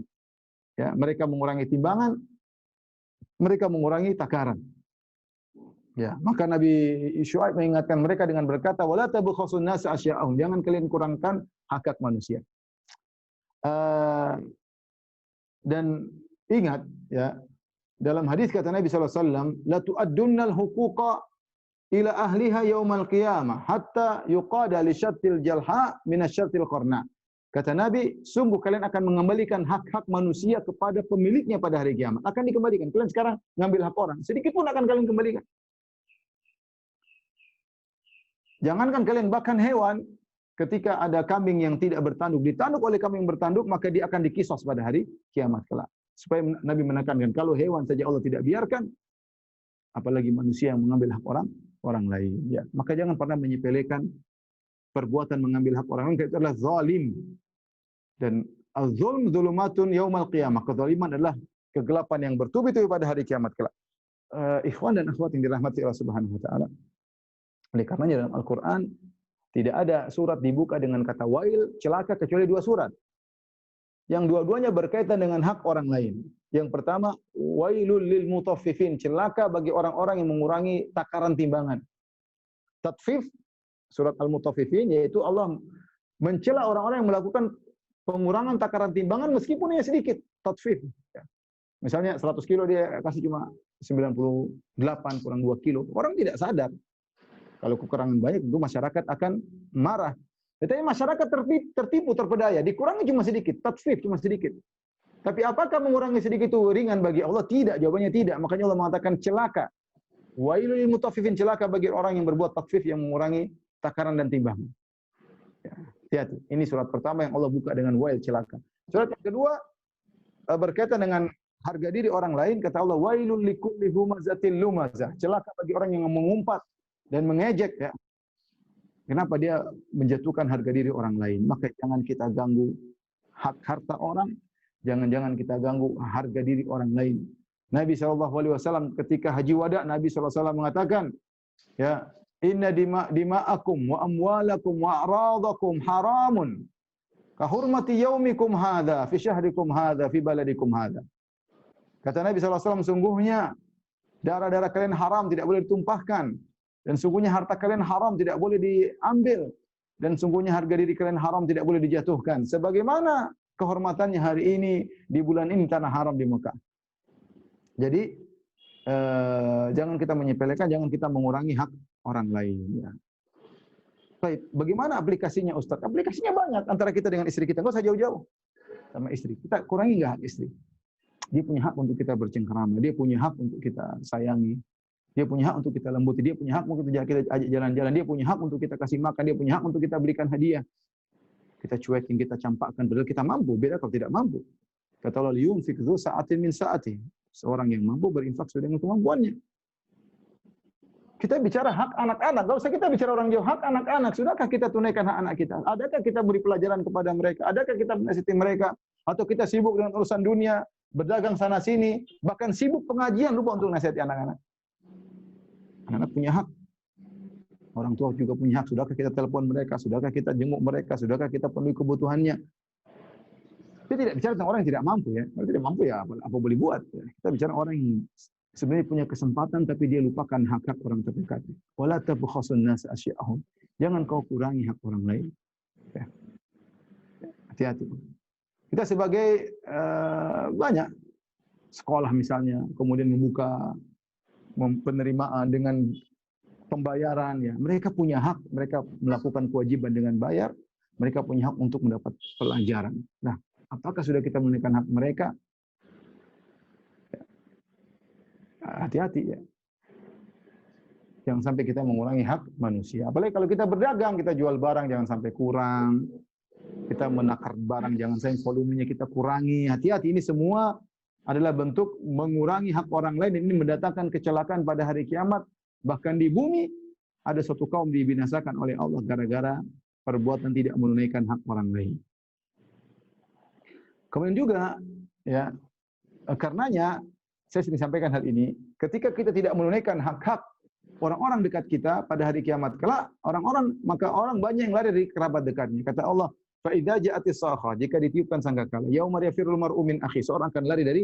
Ya, mereka mengurangi timbangan, mereka mengurangi takaran. Ya, maka Nabi Syuaib mengingatkan mereka dengan berkata, wala tabkhasun nasa asya'ahum. Jangan kalian kurangkan hak manusia. Dan ingat ya, dalam hadis kata Nabi sallallahu alaihi wasallam, la tu'addunnal huquqa ila ahliha yaumal qiyamah hatta yuqada li syattil jalha min asyattil qarna. Kata Nabi, sungguh kalian akan mengembalikan hak-hak manusia kepada pemiliknya pada hari kiamat. Akan dikembalikan. Kalian sekarang ngambil hak orang, sedikit pun akan kalian kembalikan. Jangankan kalian, bahkan hewan, ketika ada kambing yang tidak bertanduk, ditanduk oleh kambing yang bertanduk, maka dia akan dikisos pada hari kiamat kelak. Supaya Nabi menekankan, kalau hewan saja Allah tidak biarkan, apalagi manusia yang mengambil hak orang lain. Ya, maka jangan pernah menyepelekan perbuatan mengambil hak orang lain, itu adalah zalim. Dan az-zulm zulumatun yaumal qiyamah. Kezaliman adalah kegelapan yang bertubi-tubi pada hari kiamat kelak. Ikhwan dan akhwat yang dirahmati Allah Subhanahu wa taala. Oleh karenanya dalam Al-Quran tidak ada surat dibuka dengan kata wail, celaka, kecuali 2 surat. Yang dua-duanya berkaitan dengan hak orang lain. Yang pertama, wailul lil mutaffifin, celaka bagi orang-orang yang mengurangi takaran timbangan. Tatfif, surat Al-Mutaffifin, yaitu Allah mencela orang-orang yang melakukan pengurangan takaran timbangan meskipun hanya sedikit. Tatfif. Misalnya 100 kilo dia kasih cuma 98 kurang 2 kilo. Orang tidak sadar. Kalau kekurangan banyak, tentu masyarakat akan marah. Tetapi masyarakat tertipu, terpedaya. Dikurangi cuma sedikit, tatfif cuma sedikit. Tapi apakah mengurangi sedikit itu ringan bagi Allah? Tidak, jawabannya tidak. Makanya Allah mengatakan celaka. Wailul lil mutaffifin, celaka bagi orang yang berbuat tatfif, yang mengurangi takaran dan timbangan. Ya, hati-hati. Ini surat pertama yang Allah buka dengan wail, celaka. Surat yang kedua berkaitan dengan harga diri orang lain. Kata Allah, wailul likulli humazatil lumazah. Celaka bagi orang yang mengumpat dan mengejek ya. Kenapa dia menjatuhkan harga diri orang lain? Maka jangan kita ganggu hak harta orang, jangan-jangan kita ganggu harga diri orang lain. Nabi SAW ketika haji wada, Nabi SAW mengatakan, ya, inna dima'akum wa amwalakum wa a'radakum haramun ka hurmati yaumikum hadha fi syahrikum hadha fi baladikum hadha. Kata Nabi SAW, sungguhnya darah-darah kalian haram, tidak boleh ditumpahkan. Dan sungguhnya harta kalian haram, tidak boleh diambil. Dan sungguhnya harga diri kalian haram, tidak boleh dijatuhkan. Sebagaimana kehormatannya hari ini, di bulan ini, tanah haram di Mekah. Jadi, jangan kita menyepelekan, jangan kita mengurangi hak orang lain. Ya. Baik, bagaimana aplikasinya Ustaz? Aplikasinya banyak antara kita dengan istri kita. Nggak usah jauh-jauh sama istri. Kita kurangi nggak hak istri? Dia punya hak untuk kita bercengkerama. Dia punya hak untuk kita sayangi. Dia punya hak untuk kita lembuti. Dia punya hak untuk kita ajak jalan-jalan. Dia punya hak untuk kita kasih makan. Dia punya hak untuk kita berikan hadiah. Kita cuekin, kita campakkan. Padahal kita mampu. Beda kalau tidak mampu. Kata Allah, liyunfik dzu sa'atin min sa'ati. Seorang yang mampu berinfak sesuai dengan kemampuannya. Kita bicara hak anak-anak. Gak usah kita bicara orang jauh. Hak anak-anak. Sudahkah kita tunaikan hak anak kita? Adakah kita beri pelajaran kepada mereka? Adakah kita menasihati mereka? Atau kita sibuk dengan urusan dunia, berdagang sana sini, bahkan sibuk pengajian, lupa untuk nasihati anak-anak. Anak-anak punya hak. Orang tua juga punya hak. Sudahkah kita telepon mereka? Sudahkah kita jenguk mereka? Sudahkah kita penuhi kebutuhannya? Kita tidak bicara tentang orang yang tidak mampu ya. Kalau tidak mampu ya apa boleh buat. Ya. Kita bicara orang yang sebenarnya punya kesempatan tapi dia lupakan hak-hak orang terdekat. Wala tabkhasun nas asya'ahum. Jangan kau kurangi hak orang lain. Ya. Hati-hati. Kita sebagai banyak sekolah misalnya, kemudian membuka penerimaan dengan pembayaran ya. Mereka punya hak, mereka melakukan kewajiban dengan bayar, mereka punya hak untuk mendapat pelajaran. Nah, apakah sudah kita menunaikan hak mereka? Hati-hati ya. Jangan sampai kita mengurangi hak manusia. Apalagi kalau kita berdagang, kita jual barang jangan sampai kurang. Kita menakar barang jangan sampai volumenya kita kurangi. Hati-hati, ini semua adalah bentuk mengurangi hak orang lain. Ini mendatangkan kecelakaan pada hari kiamat. Bahkan di bumi ada suatu kaum dibinasakan oleh Allah gara-gara perbuatan tidak menunaikan hak orang lain. Kemudian juga ya, karenanya saya sering sampaikan hal ini, ketika kita tidak menunaikan hak-hak orang-orang dekat kita pada hari kiamat kelak, maka orang banyak yang lari dari kerabat dekatnya. Kata Allah, fa idza ja'atis sakhah, jika ditiupkan sangkakala, yauma yafirul mar'u min akhi, seorang akan lari dari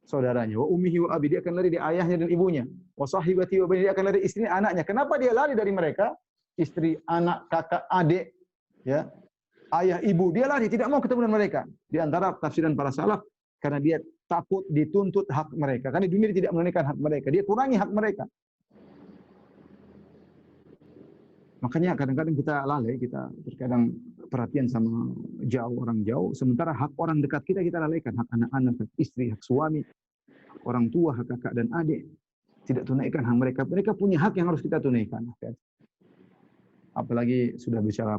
saudaranya, wa ummihi wa abi, dia akan lari dari ayahnya dan ibunya, wa sahibati wa bani, dia akan lari dari istri anaknya. Kenapa dia lari dari mereka? Istri, anak, kakak, adik, ya. Ayah, ibu, dia lari, tidak mau ketemu dengan mereka. Di antara tafsiran para salaf, karena dia takut dituntut hak mereka. Karena di dunia dia tidak menunaikan hak mereka, dia kurangi hak mereka. Makanya kadang-kadang kita lalai, kita terkadang perhatian sama orang jauh, sementara hak orang dekat kita lalaikan, hak anak-anak, hak istri, hak suami, hak orang tua, hak kakak dan adik. Tidak tunaikan hak mereka. Mereka punya hak yang harus kita tunaikan. Apalagi sudah bicara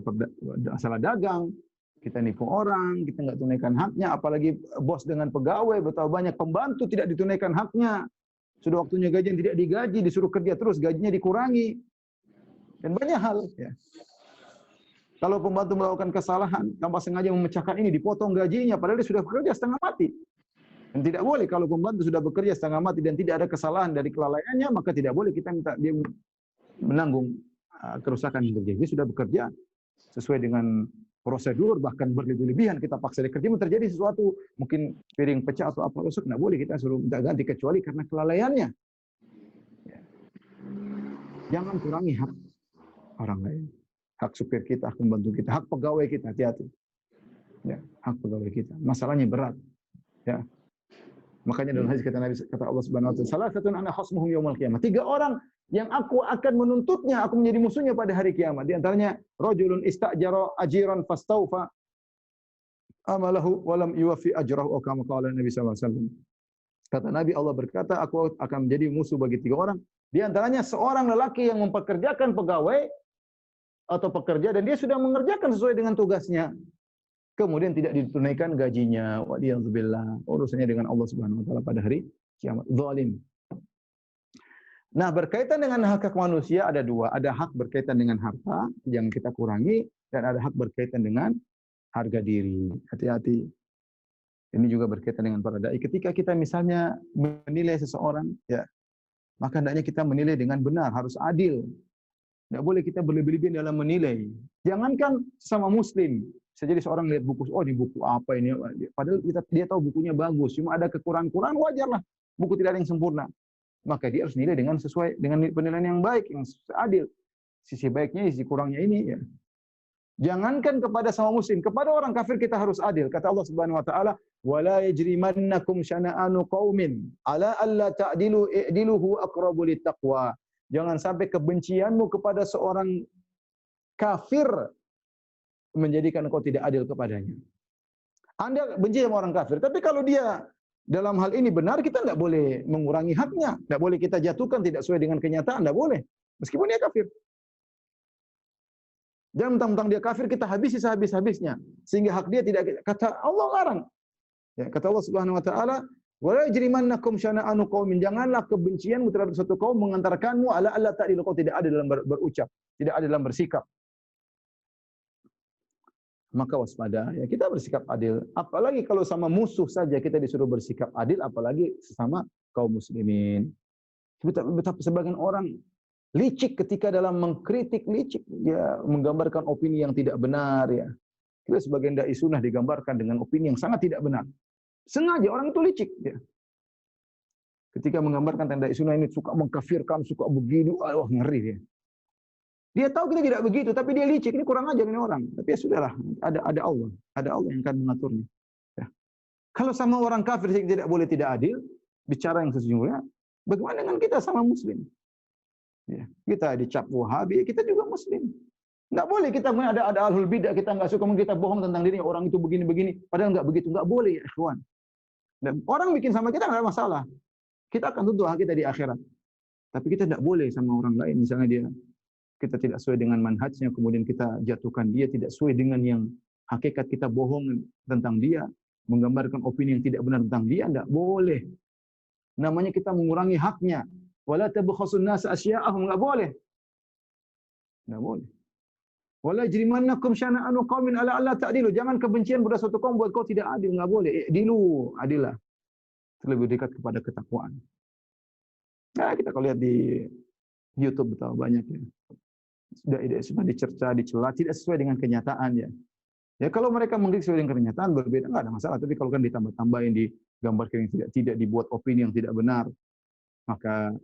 masalah dagang, kita nipu orang, kita nggak tunaikan haknya. Apalagi bos dengan pegawai, betapa banyak pembantu tidak ditunaikan haknya. Sudah waktunya gajian tidak digaji, disuruh kerja terus, gajinya dikurangi. Dan banyak hal. Ya. Kalau pembantu melakukan kesalahan, tanpa sengaja memecahkan ini, dipotong gajinya, padahal dia sudah bekerja setengah mati. Dan tidak boleh kalau pembantu sudah bekerja setengah mati dan tidak ada kesalahan dari kelalaiannya, maka tidak boleh kita minta dia menanggung kerusakan yang terjadi. Dia sudah bekerja sesuai dengan prosedur, bahkan berlebih-lebihan kita paksa dia kerja, terjadi sesuatu, mungkin piring pecah atau apa rusak, tidak boleh kita suruh minta ganti kecuali karena kelalaiannya. Ya. Jangan kurangi hak orang lain. Hak supir kita, hak pembantu kita, hak pegawai kita, hati-hati. Ya, hak pegawai kita. Masalahnya berat. Ya. Makanya dalam hadis kata Nabi, kata Allah Subhanahu wa taala, salasatun ana khasmuhum yaumil qiyamah. 3 orang yang aku akan menuntutnya, aku menjadi musuhnya pada hari kiamat. Di antaranya rajulun istajara ajiran fastaufa amalahu wa lam yuwaffi ajrahu, kama qala Nabi sallallahu alaihi wasallam. Kata Nabi, Allah berkata, aku akan menjadi musuh bagi 3 orang. Di antaranya seorang lelaki yang mempekerjakan pegawai atau pekerja dan dia sudah mengerjakan sesuai dengan tugasnya. Kemudian tidak ditunaikan gajinya. Wa'alaikumsalam. Urusannya dengan Allah Subhanahu wa taala pada hari kiamat. Zalim. Nah, berkaitan dengan hak manusia ada 2. Ada hak berkaitan dengan harta yang kita kurangi dan ada hak berkaitan dengan harga diri. Hati-hati. Ini juga berkaitan dengan para dai. Ketika kita misalnya menilai seseorang, ya, maka hendaknya kita menilai dengan benar, harus adil. Tidak boleh kita berlebih-lebihan dalam menilai. Jangankan sama muslim. Bisa jadi seorang lihat buku, oh ini buku apa ini? Padahal dia tahu bukunya bagus, cuma ada kekurangan-kekurangan, wajarlah. Buku tidak ada yang sempurna. Maka dia harus nilai dengan sesuai dengan penilaian yang baik, yang adil. Sisi baiknya, sisi kurangnya ini, ya. Jangankan kepada sama muslim, kepada orang kafir kita harus adil. Kata Allah Subhanahu wa taala, "Wala yajrimannakum syana'anu qaumin ala alla ta'dilu i'dilu huwa aqrabu littaqwa." Jangan sampai kebencianmu kepada seorang kafir menjadikan engkau tidak adil kepadanya. Anda benci sama orang kafir, tapi kalau dia dalam hal ini benar, kita tidak boleh mengurangi haknya, tidak boleh kita jatuhkan tidak sesuai dengan kenyataan, tidak boleh. Meskipun dia kafir. Jangan mentang-mentang dia kafir kita habisi sehabis-habisnya sehingga hak dia tidak, kata Allah larang. Ya, kata Allah Subhanahu wa taala, "Wa la yajrimannakum syana'anu qaumin." Janganlah kebencianmu terhadap suatu kaum mengantarkanmu ala alla ta'dilu, kau tidak ada dalam berucap, tidak ada dalam bersikap. Maka waspada, ya, kita bersikap adil. Apalagi kalau sama musuh saja kita disuruh bersikap adil, apalagi sesama kaum muslimin. Betapa sebagian orang licik ketika dalam mengkritik, licik, ya, menggambarkan opini yang tidak benar, ya. Kita sebagian dai sunnah digambarkan dengan opini yang sangat tidak benar. Sengaja orang itu licik, ya. Ketika menggambarkan tentang dai sunnah ini suka mengkafirkan, suka begini, wah ngeri dia. Dia tahu kita tidak begitu, tapi dia licik. Ini kurang ajar ini orang. Tapi ya sudahlah, ada Allah yang akan mengaturnya. Ya. Kalau sama orang kafir tidak boleh tidak adil, bicara yang sesungguhnya. Bagaimana dengan kita sama muslim? Ya, kita dicap Wahabi, kita juga muslim. Enggak boleh kita ada ahlul bidah, kita enggak suka, kita bohong tentang dirinya, orang itu begini-begini, padahal enggak begitu, enggak boleh, ya ikhwan. Dan orang bikin sama kita enggak ada masalah. Kita akan tuntut hak kita di akhirat. Tapi kita enggak boleh sama orang lain, misalnya kita tidak sesuai dengan manhajnya, kemudian kita jatuhkan dia, tidak sesuai dengan yang hakikat, kita bohong tentang dia, menggambarkan opini yang tidak benar tentang dia, enggak boleh. Namanya kita mengurangi haknya. Wala tabkhasun nas asya'ahum, enggak boleh. Enggak boleh. Wala yajrimannakum syana'anu qaumin ala alla ta'dilu. Jangan kebencian pada suatu kaum buat kau tidak adil, enggak boleh. I'dilu, adillah. Lebih dekat kepada ketakwaan. Nah, kita kalau lihat di YouTube betapa banyak, ya. Sudah dicerca, dicela, tidak sesuai dengan kenyataan, ya. Ya kalau mereka mengkritik sesuai dengan kenyataan berbeda, enggak ada masalah. Tapi kalau kan ditambah-tambahin, digambarkan yang tidak dibuat opini yang tidak benar, maka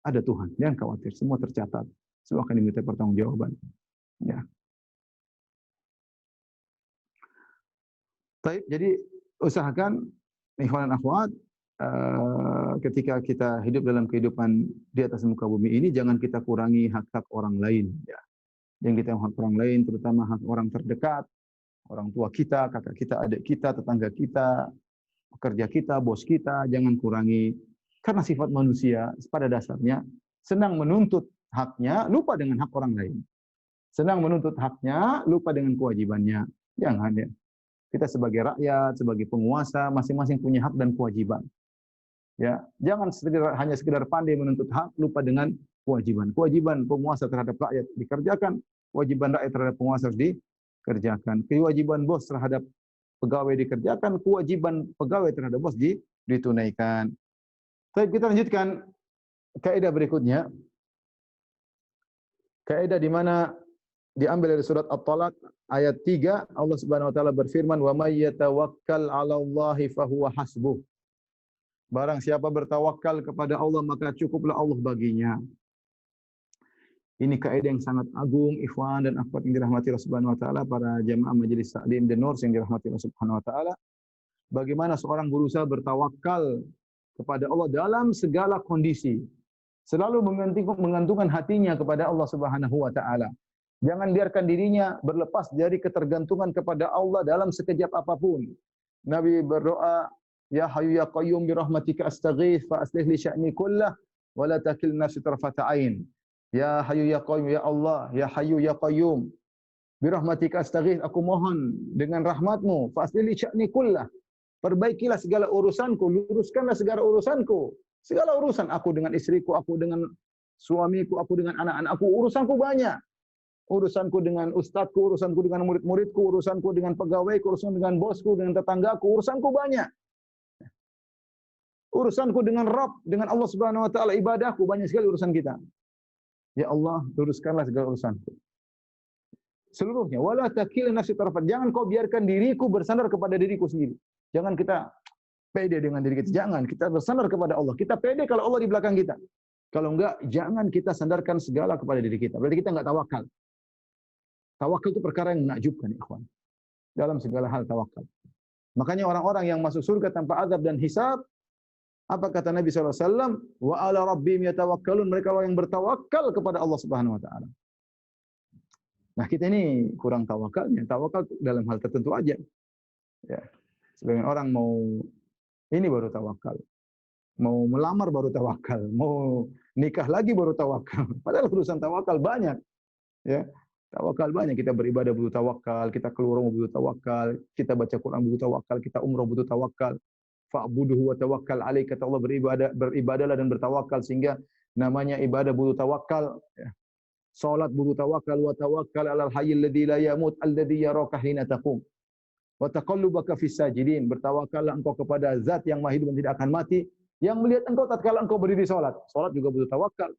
ada Tuhan, jangan khawatir, semua tercatat, semua akan diminta pertanggungjawaban. Ya. Baik, jadi usahakan ikhwan dan akhwat, ketika kita hidup dalam kehidupan di atas muka bumi ini, jangan kita kurangi hak-hak orang lain. Ya. Jangan kita hak orang lain, terutama hak orang terdekat, orang tua kita, kakak kita, adik kita, tetangga kita, pekerja kita, bos kita, jangan kurangi. Karena sifat manusia pada dasarnya senang menuntut haknya, lupa dengan hak orang lain. Senang menuntut haknya, lupa dengan kewajibannya. Jangan, ya. Kita sebagai rakyat, sebagai penguasa, masing-masing punya hak dan kewajiban. Ya, jangan hanya sekedar pandai menuntut hak, lupa dengan kewajiban. Kewajiban penguasa terhadap rakyat dikerjakan, kewajiban rakyat terhadap penguasa harus dikerjakan. Kewajiban bos terhadap pegawai dikerjakan, kewajiban pegawai terhadap bos ditunaikan. Baik, kita lanjutkan kaidah berikutnya. Kaidah di mana diambil dari surat At-Talaq ayat 3, Allah Subhanahu wa taala berfirman, "Wa may yatawakkal 'alallahi fahuwa hasbuh." Barang siapa bertawakal kepada Allah, maka cukuplah Allah baginya. Ini kaidah yang sangat agung, ikhwan dan akhwat yang dirahmati Allah Subhanahu wa taala, para jamaah majelis taklim dan nurs yang dirahmati Allah Subhanahu wa taala. Bagaimana seorang berusaha bertawakal kepada Allah dalam segala kondisi. Selalu menggantungkan hatinya kepada Allah Subhanahu wa taala. Jangan biarkan dirinya berlepas dari ketergantungan kepada Allah dalam sekejap apapun. Nabi berdoa, "Ya Hayyu ya Qayyum bi rahmatika astaghits fa aslih li sya'ni kullah wa la takil nafsi tarfata ain." Ya Hayyu ya Qayyum, ya Allah, ya Hayyu ya Qayyum, bi rahmatika astaghits, aku mohon dengan rahmat-Mu, fa aslih li sya'ni kullah. Perbaikilah segala urusanku, luruskanlah segala urusanku. Segala urusan aku dengan istriku, aku dengan suamiku, aku dengan anak-anakku, urusanku banyak. Urusanku dengan ustadku, urusanku dengan murid-muridku, urusanku dengan pegawaiku, urusanku dengan bosku, dengan tetanggaku, urusanku banyak. Urusanku dengan Rabb, dengan Allah Subhanahu wa taala, ibadahku banyak sekali urusan kita. Ya Allah, luruskanlah segala urusanku. Seluruhnya, wala takilna nafsi tarafat. Jangan kau biarkan diriku bersandar kepada diriku sendiri. Jangan kita pede dengan diri kita. Jangan, kita bersandar kepada Allah. Kita pede kalau Allah di belakang kita. Kalau enggak, jangan kita sandarkan segala kepada diri kita. Berarti kita enggak tawakal. Tawakal itu perkara yang menakjubkan, ikhwan. Dalam segala hal tawakal. Makanya orang-orang yang masuk surga tanpa azab dan hisab, apa kata Nabi SAW? Wa ala rabbihim yatawakkalun. Mereka orang yang bertawakal kepada Allah Subhanahu wa taala. Nah, kita ini kurang tawakalnya. Tawakal dalam hal tertentu aja. Ya. Sebagian orang mau ini baru tawakal. Mau melamar baru tawakal. Mau nikah lagi baru tawakal. Padahal urusan tawakal banyak. Ya. Tawakal banyak. Kita beribadah butuh tawakal, kita keluar rumah butuh tawakal, kita baca Quran butuh tawakal, kita umrah butuh tawakal. Fa'buduhu wa tawakkal alaih. Kata Allah, beribadahlah dan bertawakal, sehingga namanya ibadah butuh tawakal. Ya. Salat butuh tawakal, wa tawakkal 'alal hayyil ladzi la yamut alladzi yaraka hina taqum. Wa taqallubaka fis sajidin. Bertawakallah engkau kepada zat yang maha hidup dan tidak akan mati, yang melihat engkau tatkala engkau berdiri salat. Salat juga butuh tawakal.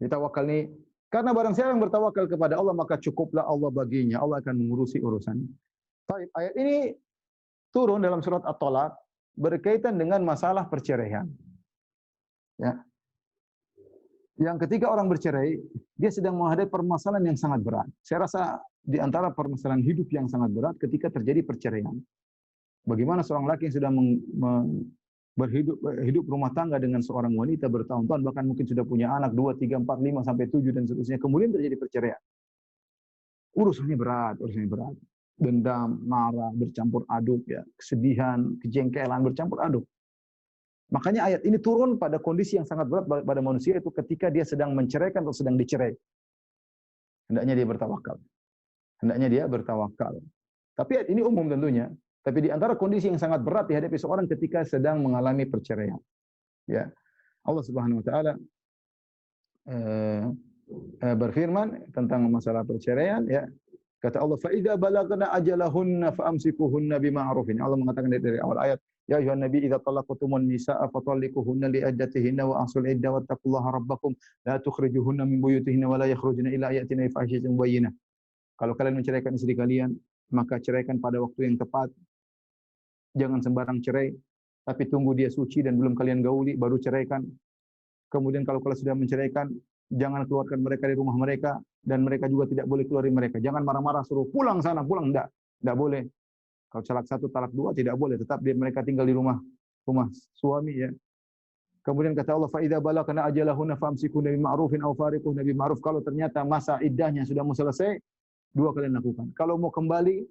Ini tawakal nih, karena barang siapa yang bertawakal kepada Allah, maka cukuplah Allah baginya. Allah akan mengurusi urusannya. Baik, ayat ini turun dalam surat At-Talaq berkaitan dengan masalah perceraian. Ya. Yang ketika orang bercerai, dia sedang menghadapi permasalahan yang sangat berat. Saya rasa di antara permasalahan hidup yang sangat berat ketika terjadi perceraian. Bagaimana seorang laki yang sudah hidup rumah tangga dengan seorang wanita bertahun-tahun, bahkan mungkin sudah punya anak 2, 3, 4, 5, sampai 7 dan seterusnya. Kemudian terjadi perceraian. Urusannya berat. Dendam, marah, bercampur aduk, ya, kesedihan, kejengkelan, bercampur aduk. Makanya ayat ini turun pada kondisi yang sangat berat pada manusia, itu ketika dia sedang menceraikan atau sedang dicerai. Hendaknya dia bertawakal. Tapi ayat ini umum tentunya. Tapi di antara kondisi yang sangat berat dihadapi seorang ketika sedang mengalami perceraian. Ya. Allah Subhanahu wa taala berfirman tentang masalah perceraian, ya. Kata Allah, fa idza balagna ajalahunna famsikuhunna bima'rufin. Allah mengatakan dari awal ayat, ya ayuhan nabi idza talaqtumun nisaa fatalliquhunna liiddatihinna wa ahsul iddah wattaqullaha rabbakum la tukhrijuhunna min buyutihinna wa la yakhrujna illa yatina bi fahishatin mubayyinah. Kalau kalian menceraikan istri kalian, maka ceraikan pada waktu yang tepat. Jangan sembarang cerai, tapi tunggu dia suci dan belum kalian gauli baru ceraikan. Kemudian kalau kalian sudah menceraikan, jangan keluarkan mereka di rumah mereka, dan mereka juga tidak boleh keluar dari mereka. Jangan marah-marah suruh pulang sana, pulang, enggak boleh. Kalau talak 1, talak 2 tidak boleh, tetap mereka tinggal di rumah suami, ya. Kemudian kata Allah, fa idza balagna ajalahunna famsikuna bima'rufin aw fariquhunna bima'ruf. Kalau ternyata masa iddahnya sudah mau selesai, 2 kalian lakukan. Kalau mau kembali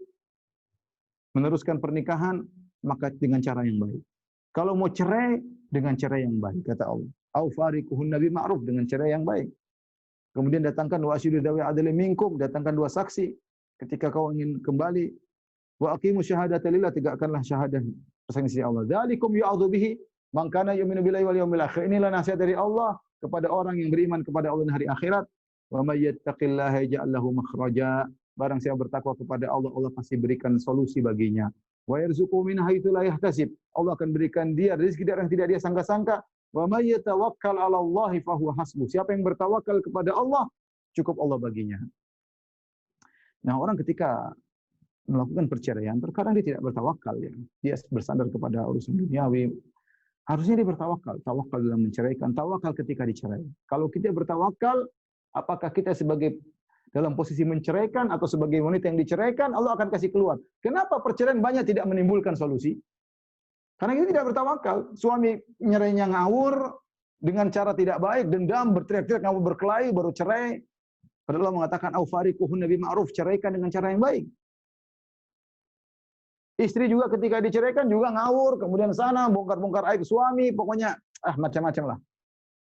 meneruskan pernikahan, maka dengan cara yang baik. Kalau mau cerai, dengan cara yang baik, kata Allah. Aw fariquhunna bima'ruf, dengan cara yang baik. Kemudian datangkan wa asyidu dawi adli minkum, datangkan 2 saksi ketika kau ingin kembali. Wa aqimu syahadata lillah, tegakkanlah syahadah persaksian Allah. Dzalikum yu'adzu bihi man kana yu'minu billahi wal yawmil akhir. Inilah nasihat dari Allah kepada orang yang beriman kepada Allah dan hari akhirat. Wa may yattaqillaha yaj'al lahu makhraja. Barang siapa bertakwa kepada Allah, Allah pasti berikan solusi baginya. Wa yarzuqhu min haitsu la yahtasib. Allah akan berikan dia rezeki dari yang tidak dia sangka-sangka. Wa may yatawakkal 'ala Allahi fa huwa hasbuh. Siapa yang bertawakal kepada Allah, cukup Allah baginya. Nah, orang ketika melakukan perceraian, terkadang dia tidak bertawakal, ya. Dia bersandar kepada urusan duniawi. Harusnya dia bertawakal, tawakal dalam menceraikan, tawakal ketika dicerai. Kalau kita bertawakal, apakah kita sebagai dalam posisi menceraikan atau sebagai wanita yang diceraikan, Allah akan kasih keluar. Kenapa perceraian banyak tidak menimbulkan solusi? Karena kita tidak bertawakal. Suami nyerainya ngawur dengan cara tidak baik, dendam, berteriak-teriak, ngawur, berkelahi, baru cerai. Padahal Allah mengatakan au fariquhunna bima'ruf, ceraikan dengan cara yang baik. Istri juga ketika diceraikan juga ngawur, kemudian sana bongkar-bongkar aib suami, pokoknya macam-macam lah.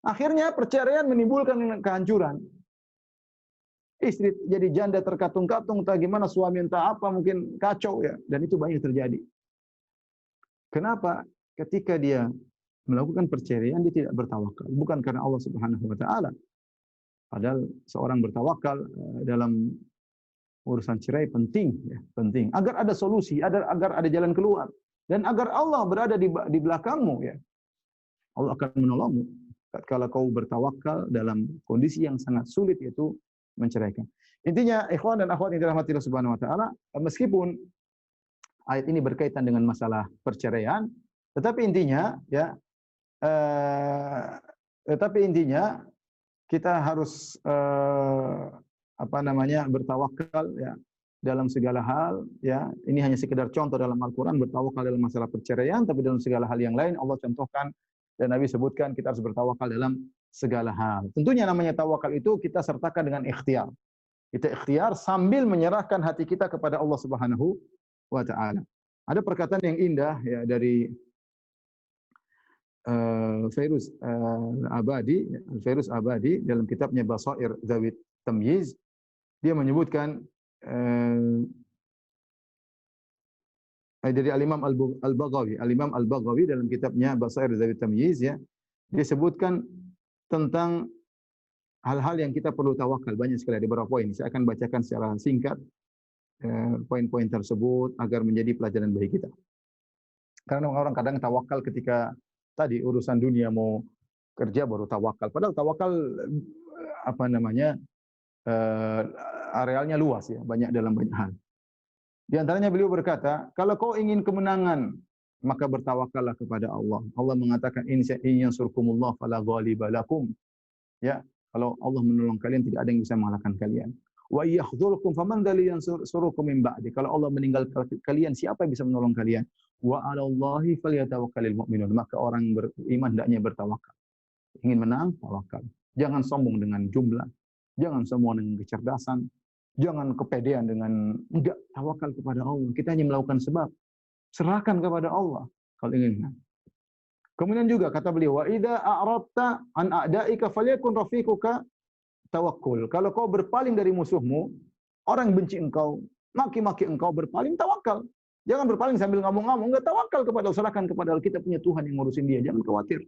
Akhirnya perceraian menimbulkan kehancuran. Istri jadi janda terkatung-katung, entah gimana, suami entah apa, mungkin kacau, ya, dan itu banyak terjadi. Kenapa? Ketika dia melakukan perceraian, dia tidak bertawakal. Bukan karena Allah Subhanahu wa taala. Padahal seorang bertawakal dalam urusan cerai penting, ya, penting. Agar ada solusi, agar ada jalan keluar, dan agar Allah berada di belakangmu, ya. Allah akan menolongmu kalau kau bertawakal dalam kondisi yang sangat sulit, yaitu menceraikan. Intinya, ikhwan dan akhwat yang dirahmati Allah Subhanahu wa taala, meskipun ayat ini berkaitan dengan masalah perceraian, tetapi intinya ya kita harus bertawakal, ya, dalam segala hal, ya. Ini hanya sekedar contoh dalam Al-Qur'an, bertawakal dalam masalah perceraian, tapi dalam segala hal yang lain Allah contohkan dan Nabi sebutkan kita harus bertawakal dalam segala hal. Tentunya namanya tawakal itu kita sertakan dengan ikhtiar. Kita ikhtiar sambil menyerahkan hati kita kepada Allah Subhanahu wa taala. Ada perkataan yang indah, ya, dari Fairuz Abadi dalam kitabnya Basair Zawit Tamyiz. Dia menyebutkan dari Al-Imam Al-Baghawi dalam kitabnya Basair Zawit Tamyiz, ya. Dia sebutkan tentang hal-hal yang kita perlu tawakal, banyak sekali, ada beberapa poin. Saya akan bacakan secara singkat poin-poin tersebut agar menjadi pelajaran bagi kita. Karena orang kadang tawakal ketika tadi urusan dunia, mau kerja baru tawakal. Padahal tawakal arealnya luas, ya, banyak dalam banyak hal. Di antaranya beliau berkata, kalau kau ingin kemenangan, maka bertawakallah kepada Allah. Allah mengatakan, in yansurkumullah fala ghaliba lakum. Ya, kalau Allah menolong kalian, tidak ada yang bisa mengalahkan kalian. Wa yakhdzulkum faman dzal yansurukum min ba'di. Kalau Allah meninggalkan kalian, siapa yang bisa menolong kalian? Wa 'alallahi falyatawakkalul mu'minun. Maka orang beriman hendaknya bertawakal. Ingin menang, tawakal. Jangan sombong dengan jumlah, jangan sombong dengan kecerdasan, jangan kepedean dengan enggak, tawakal kepada Allah. Kita hanya melakukan sebab. Serahkan kepada Allah kalau ingin menang. Kemudian juga kata beliau, wa idza a'radta an a'daika falyakun rafiquka tawakkul. Kalau kau berpaling dari musuhmu, orang benci engkau, maki-maki engkau, berpaling, tawakal. Jangan berpaling sambil ngomong-ngomong, enggak, tawakal kepada Allah, serahkan kepada Allah. Kita punya Tuhan yang ngurusin dia, jangan khawatir.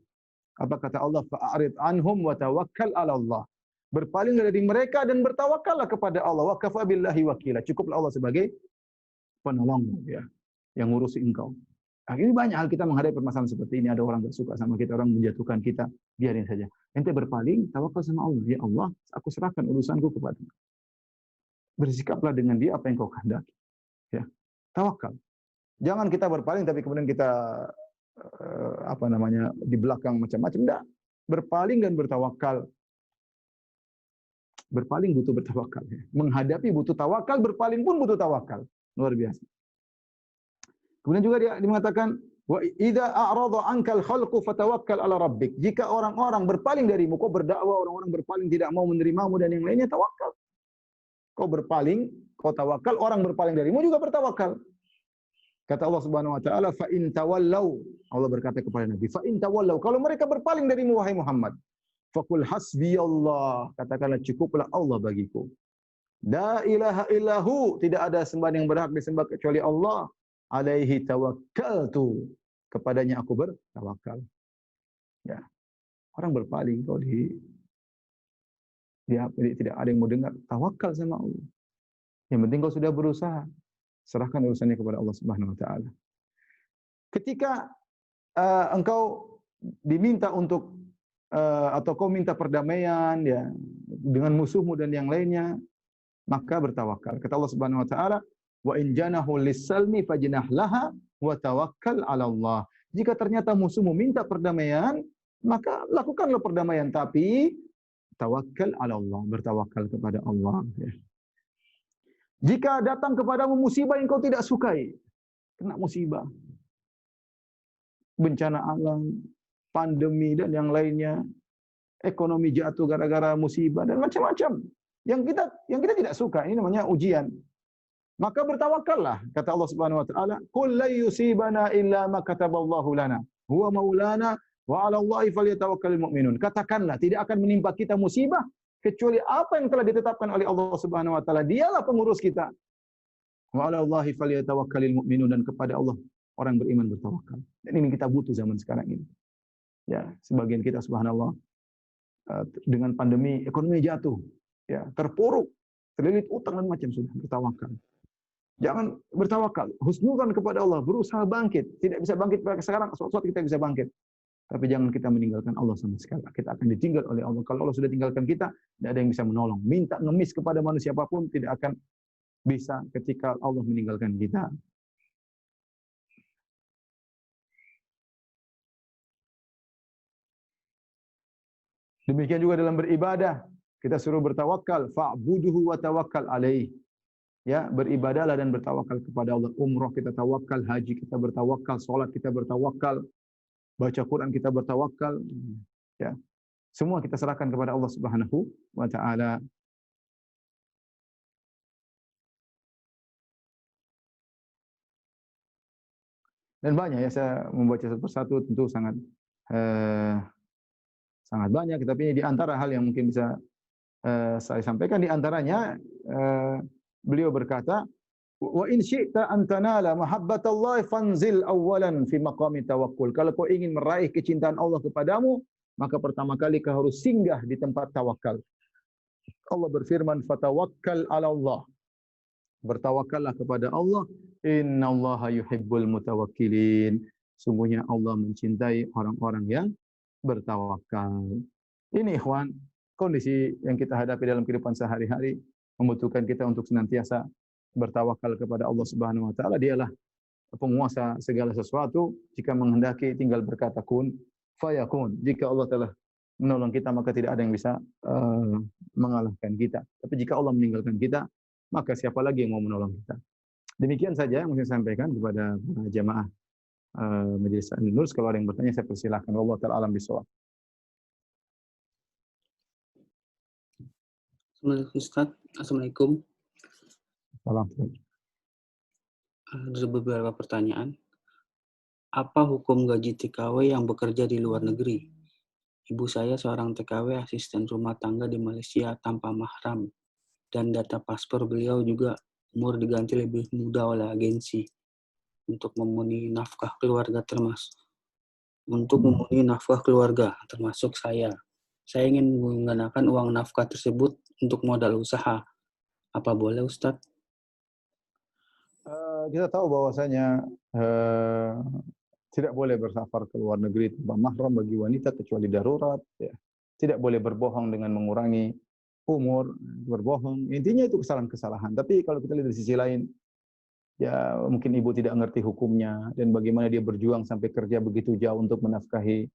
Apa kata Allah? Fa'arid anhum wa tawakkal 'ala Allah. Berpaling dari mereka dan bertawakallah kepada Allah. Wa kafa billahi wakila. Cukuplah Allah sebagai penolongmu, ya, yang ngurusi engkau. Nah, ini banyak hal kita menghadapi permasalahan seperti ini. Ada orang gak suka sama kita, orang menjatuhkan kita, biarin saja. Ente berpaling, tawakal sama Allah. Ya Allah, aku serahkan urusanku kepadamu. Bersikaplah dengan dia apa yang kau kehendaki. Ya, tawakal. Jangan kita berpaling tapi kemudian kita di belakang macam-macam. Enggak. Berpaling dan bertawakal. Berpaling butuh bertawakal. Menghadapi butuh tawakal, berpaling pun butuh tawakal. Luar biasa. Kemudian juga dia mengatakan, wa idza a'rada 'ankal khalqu fatawakkal 'ala rabbik. Jika orang-orang berpaling darimu, kau berdakwah, orang-orang berpaling tidak mau menerimamu dan yang lainnya, tawakal. Kau berpaling, kau tawakal, orang berpaling darimu juga bertawakal. Kata Allah Subhanahu wa taala, fa in tawallau. Allah berkata kepada Nabi, fa in tawallau, kalau mereka berpaling darimu wahai Muhammad, faqul hasbiyallah, katakanlah cukuplah Allah bagiku. La ilaha illahu, tidak ada sembahan yang berhak disembah kecuali Allah. Alaihi tawakkaltu, kepadanya aku bertawakal. Ya. Orang berpaling kalau tidak ada yang mau dengar, tawakal sama Allah. Yang penting kau sudah berusaha, serahkan urusannya kepada Allah Subhanahu wa taala. Ketika engkau diminta untuk atau kau minta perdamaian, ya, dengan musuhmu dan yang lainnya, maka bertawakal. Kata Allah Subhanahu wa taala, wa in janahu lis-salmi fajnah laha wa tawakkal 'ala Allah. Jika ternyata musuhmu minta perdamaian, maka lakukanlah perdamaian, tapi tawakkal 'ala Allah, bertawakal kepada Allah, ya. Jika datang kepadamu musibah yang kau tidak sukai, kena musibah, bencana alam, pandemi dan yang lainnya, ekonomi jatuh gara-gara musibah dan macam-macam yang kita tidak suka, ini namanya ujian. Maka bertawakallah, kata Allah Subhanahu wa taala, qul la yusibana illa ma kataballahu lana huwa maulana wa 'ala Allahi falyatawakkalul mu'minun. Katakanlah, tidak akan menimpa kita musibah kecuali apa yang telah ditetapkan oleh Allah Subhanahu wa taala. Dialah pengurus kita. Wa 'ala Allahi falyatawakkalul mu'minun, dan kepada Allah orang beriman bertawakal. Dan ini kita butuh zaman sekarang ini. Ya, sebagian kita subhanallah dengan pandemi ekonomi jatuh, ya, terpuruk, terlilit utang dan macam sudah bertawakal. Jangan bertawakal, husnudzan kepada Allah, berusaha bangkit. Tidak bisa bangkit sekarang, suatu kita bisa bangkit. Tapi jangan kita meninggalkan Allah sama sekali. Kita akan ditinggal oleh Allah. Kalau Allah sudah tinggalkan kita, tidak ada yang bisa menolong. Minta ngemis kepada manusia apapun tidak akan bisa ketika Allah meninggalkan kita. Demikian juga dalam beribadah. Kita suruh bertawakal, fa'buduhu wa tawakkal alaih. Ya, beribadahlah dan bertawakal kepada Allah. Umrah kita tawakal, haji kita bertawakal, salat kita bertawakal, baca Quran kita bertawakal. Ya. Semua kita serahkan kepada Allah Subhanahu wa taala. Dan banyak ya, saya membaca satu persatu tentu sangat sangat banyak, tapi di antara hal yang mungkin bisa saya sampaikan di antaranya beliau berkata, wa in syi'ta an tanala mahabbatallahi fanzil awwalan fi maqami tawakkul. Kalau kau ingin meraih kecintaan Allah kepadamu, maka pertama kali kau harus singgah di tempat tawakal. Allah berfirman, fatawakkal 'ala Allah. Bertawakallah kepada Allah. Innallaha yuhibbul mutawakkilin. Sungguhnya Allah mencintai orang-orang yang bertawakal. Ini ikhwan, kondisi yang kita hadapi dalam kehidupan sehari-hari membutuhkan kita untuk senantiasa bertawakal kepada Allah Subhanahu wa taala. Dialah penguasa segala sesuatu. Jika menghendaki tinggal berkata kun fayakun. Jika Allah telah menolong kita maka tidak ada yang bisa mengalahkan kita. Tapi jika Allah meninggalkan kita, maka siapa lagi yang mau menolong kita? Demikian saja yang saya sampaikan kepada jamaah Majelis An-Nur. Kalau ada yang bertanya saya persilahkan. Wallahu ta'ala alam bisawab. Assalamualaikum. Salam. Ada beberapa pertanyaan. Apa hukum gaji TKW yang bekerja di luar negeri? Ibu saya seorang TKW asisten rumah tangga di Malaysia tanpa mahram. Dan data paspor beliau juga umur diganti lebih muda oleh agensi untuk memenuhi nafkah keluarga termasuk saya. Saya ingin menggunakan uang nafkah tersebut untuk modal usaha. Apa boleh, Ustadz? Kita tahu bahwasanya tidak boleh bersafar ke luar negeri tanpa mahram bagi wanita kecuali darurat. Ya. Tidak boleh berbohong dengan mengurangi umur, berbohong. Intinya itu kesalahan-kesalahan. Tapi kalau kita lihat dari sisi lain, ya mungkin ibu tidak ngerti hukumnya dan bagaimana dia berjuang sampai kerja begitu jauh untuk menafkahi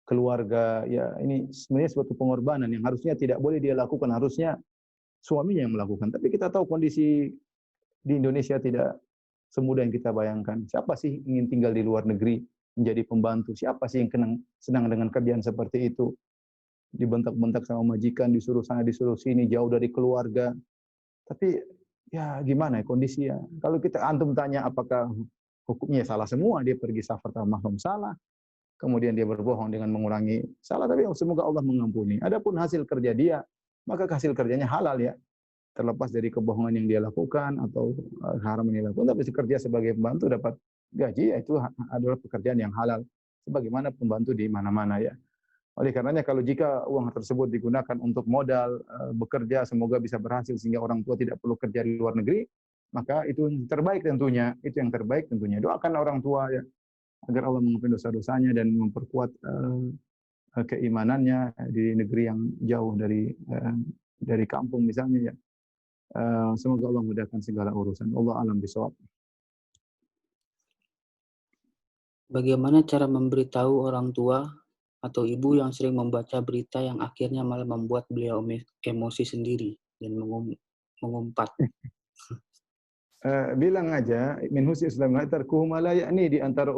keluarga. Ya ini sebenarnya suatu pengorbanan yang harusnya tidak boleh dia lakukan. Harusnya suaminya yang melakukan. Tapi kita tahu kondisi di Indonesia tidak semudah yang kita bayangkan. Siapa sih ingin tinggal di luar negeri menjadi pembantu? Siapa sih yang senang dengan kerjaan seperti itu? Dibentak-bentak sama majikan, disuruh sana, disuruh sini, jauh dari keluarga. Tapi ya gimana ya kondisi ya. Kalau kita antum tanya apakah hukumnya salah semua, dia pergi safar tanpa mahram salah. Kemudian dia berbohong dengan mengurangi salah, tapi semoga Allah mengampuni. Adapun hasil kerja dia, maka hasil kerjanya halal ya. Terlepas dari kebohongan yang dia lakukan atau haram yang dia lakukan, tapi kerja sebagai pembantu dapat gaji, itu adalah pekerjaan yang halal. Sebagaimana pembantu di mana-mana ya. Oleh karenanya kalau jika uang tersebut digunakan untuk modal bekerja, semoga bisa berhasil sehingga orang tua tidak perlu kerja di luar negeri, maka itu yang terbaik tentunya. Itu yang terbaik tentunya. Doakan orang tua ya agar Allah mengampuni dosa-dosanya dan memperkuat keimanannya di negeri yang jauh dari kampung misalnya ya. Semoga Allah mudahkan segala urusan. Allah alam bisawab. Bagaimana cara memberitahu orang tua atau ibu yang sering membaca berita yang akhirnya malah membuat beliau emosi sendiri dan mengumpat? Bilang aja min husni Islam tarkuhu ma la ya'ni, di antara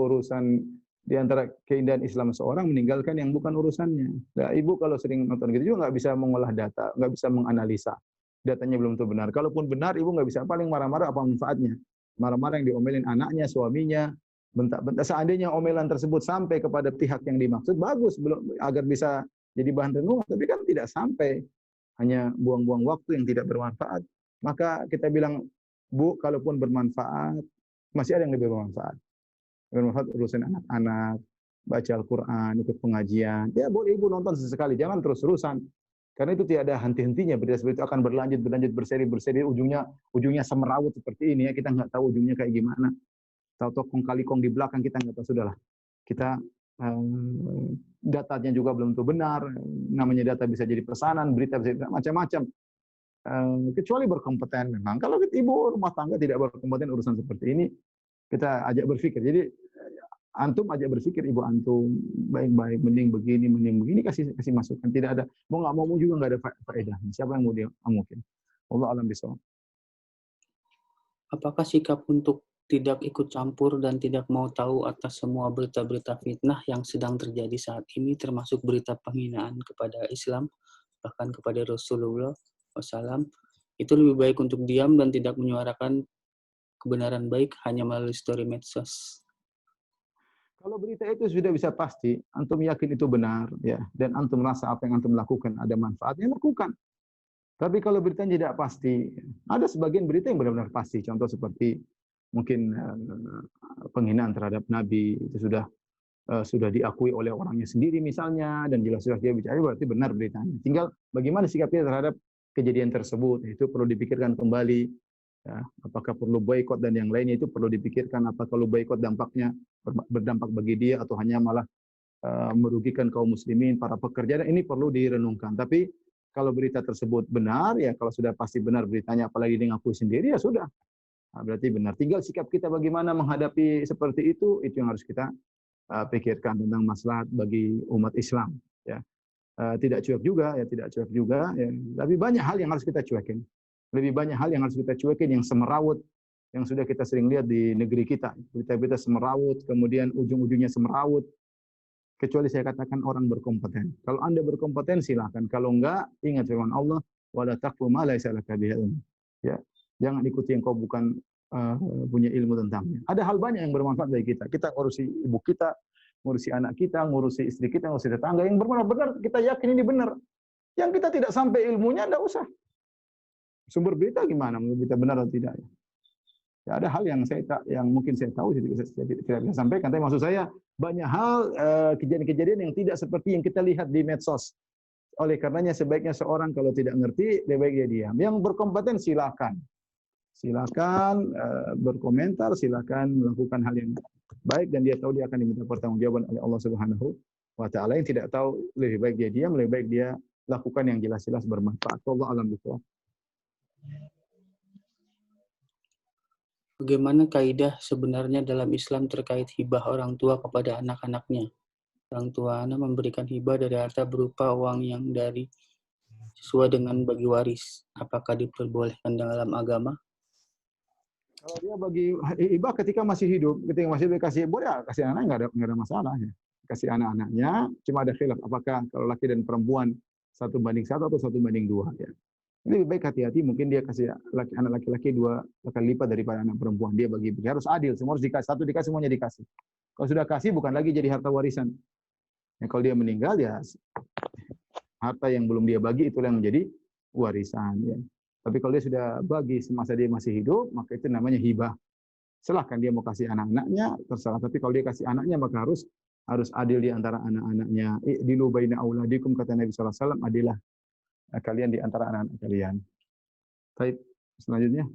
keindahan Islam seorang meninggalkan yang bukan urusannya. Nah, ibu kalau sering nonton gitu juga nggak bisa mengolah data, nggak bisa menganalisa. Datanya belum tentu benar. Kalaupun benar, ibu nggak bisa, paling marah-marah apa manfaatnya? Marah-marah yang diomelin anaknya, suaminya, bentak-bentak. Seandainya omelan tersebut sampai kepada pihak yang dimaksud, bagus belum agar bisa jadi bahan renungan. Tapi kan tidak sampai, hanya buang-buang waktu yang tidak bermanfaat. Maka kita bilang, Bu, kalaupun bermanfaat, masih ada yang lebih bermanfaat. Bermanfaat urusan anak-anak, baca Al-Quran, ikut pengajian. Ya boleh ibu nonton sesekali, jangan terus-terusan. Karena itu tidak ada henti-hentinya, berita seperti itu akan berlanjut, berseri, ujungnya semerawut seperti ini ya, kita nggak tahu ujungnya kayak gimana. Tahu-tahu kong kali kong di belakang kita nggak tahu, sudahlah. Kita datanya juga belum tentu benar, namanya data bisa jadi pesanan, berita bisa macam-macam. Kecuali berkompeten memang. Kalau ibu rumah tangga tidak berkompeten urusan seperti ini, kita ajak berpikir. Jadi antum ajak berpikir, ibu antum baik-baik, mending begini, kasih masukan. Tidak ada, mau nggak mau juga nggak ada faedah. Siapa yang mau dia mungkin. Allah alam bisawab. Apakah sikap untuk tidak ikut campur dan tidak mau tahu atas semua berita-berita fitnah yang sedang terjadi saat ini, termasuk berita penghinaan kepada Islam, bahkan kepada Rasulullah SAW, itu lebih baik untuk diam dan tidak menyuarakan kebenaran baik hanya melalui story medsos? Kalau berita itu sudah bisa pasti, antum yakin itu benar, ya, dan antum merasa apa yang antum lakukan ada manfaatnya, lakukan. Tapi kalau beritanya tidak pasti, ada sebagian berita yang benar-benar pasti. Contoh seperti mungkin penghinaan terhadap Nabi itu sudah diakui oleh orangnya sendiri misalnya, dan jelas-jelas dia bicara, berarti benar beritanya. Tinggal bagaimana sikap kita terhadap kejadian tersebut, itu perlu dipikirkan kembali. Ya, apakah perlu boikot dan yang lainnya itu perlu dipikirkan. Apakah kalau boikot dampaknya berdampak bagi dia atau hanya malah merugikan kaum muslimin, para pekerja, dan ini perlu direnungkan. Tapi kalau berita tersebut benar, ya kalau sudah pasti benar beritanya, apalagi diakui sendiri, ya sudah. Nah, berarti benar. Tinggal sikap kita bagaimana menghadapi seperti itu yang harus kita pikirkan tentang maslahat bagi umat Islam. Ya, tidak cuek juga, ya tidak cuek juga. Ya. Tapi banyak hal yang harus kita cuekin. Lebih banyak hal yang harus kita cuekin yang semerawut, yang sudah kita sering lihat di negeri kita. Berita-berita semerawut, kemudian ujung-ujungnya semerawut. Kecuali saya katakan orang berkompeten. Kalau Anda berkompeten silakan. Kalau enggak, ingat firman Allah, wala taqfu ma laysa laka bihi ilm. Ya, jangan ikuti yang kau bukan punya ilmu tentangnya. Ada hal banyak yang bermanfaat bagi kita. Kita ngurusi ibu kita, ngurusi anak kita, ngurusi istri kita, ngurusi tetangga yang benar-benar kita yakin ini benar. Yang kita tidak sampai ilmunya, enggak usah. Sumber berita gimana? Menurut kita benar atau tidak? Ya, ada hal yang mungkin saya tahu saya tidak bisa sampaikan. Tapi maksud saya banyak hal kejadian-kejadian yang tidak seperti yang kita lihat di medsos. Oleh karenanya sebaiknya seorang kalau tidak ngerti lebih baik dia diam. Yang berkompeten silakan berkomentar, silakan melakukan hal yang baik dan dia tahu dia akan diminta pertanggungjawaban oleh Allah Subhanahu wa taala. Yang tidak tahu lebih baik dia diam, lebih baik dia lakukan yang jelas-jelas bermanfaat. Allah alam bisawab. Bagaimana kaidah sebenarnya dalam Islam terkait hibah orang tua kepada anak-anaknya? Orang tua anak memberikan hibah dari harta berupa uang yang sesuai dengan bagi waris. Apakah diperbolehkan dalam agama? Kalau dia bagi hibah ketika masih hidup kasih boleh ya, kasih anaknya nggak ada masalah ya. Kasih anak-anaknya, cuma ada khilaf apakah kalau laki dan perempuan 1:1 atau 1:2 ya. Ini lebih baik hati-hati, mungkin dia kasih anak laki-laki 2 kali lipat daripada anak perempuan. Dia bagi harus adil, semua harus dikasih, satu dikasih semuanya dikasih. Kalau sudah kasih bukan lagi jadi harta warisan. Ya, kalau dia meninggal ya harta yang belum dia bagi itulah yang menjadi warisan ya. Tapi kalau dia sudah bagi semasa dia masih hidup, maka itu namanya hibah. Silahkan dia mau kasih anak-anaknya, terserah. Tapi kalau dia kasih anaknya, maka harus adil di antara anak-anaknya. I'dilu baina auladikum, kata Nabi SAW, adilah kalian di antara anak-anak kalian. Baik, selanjutnya.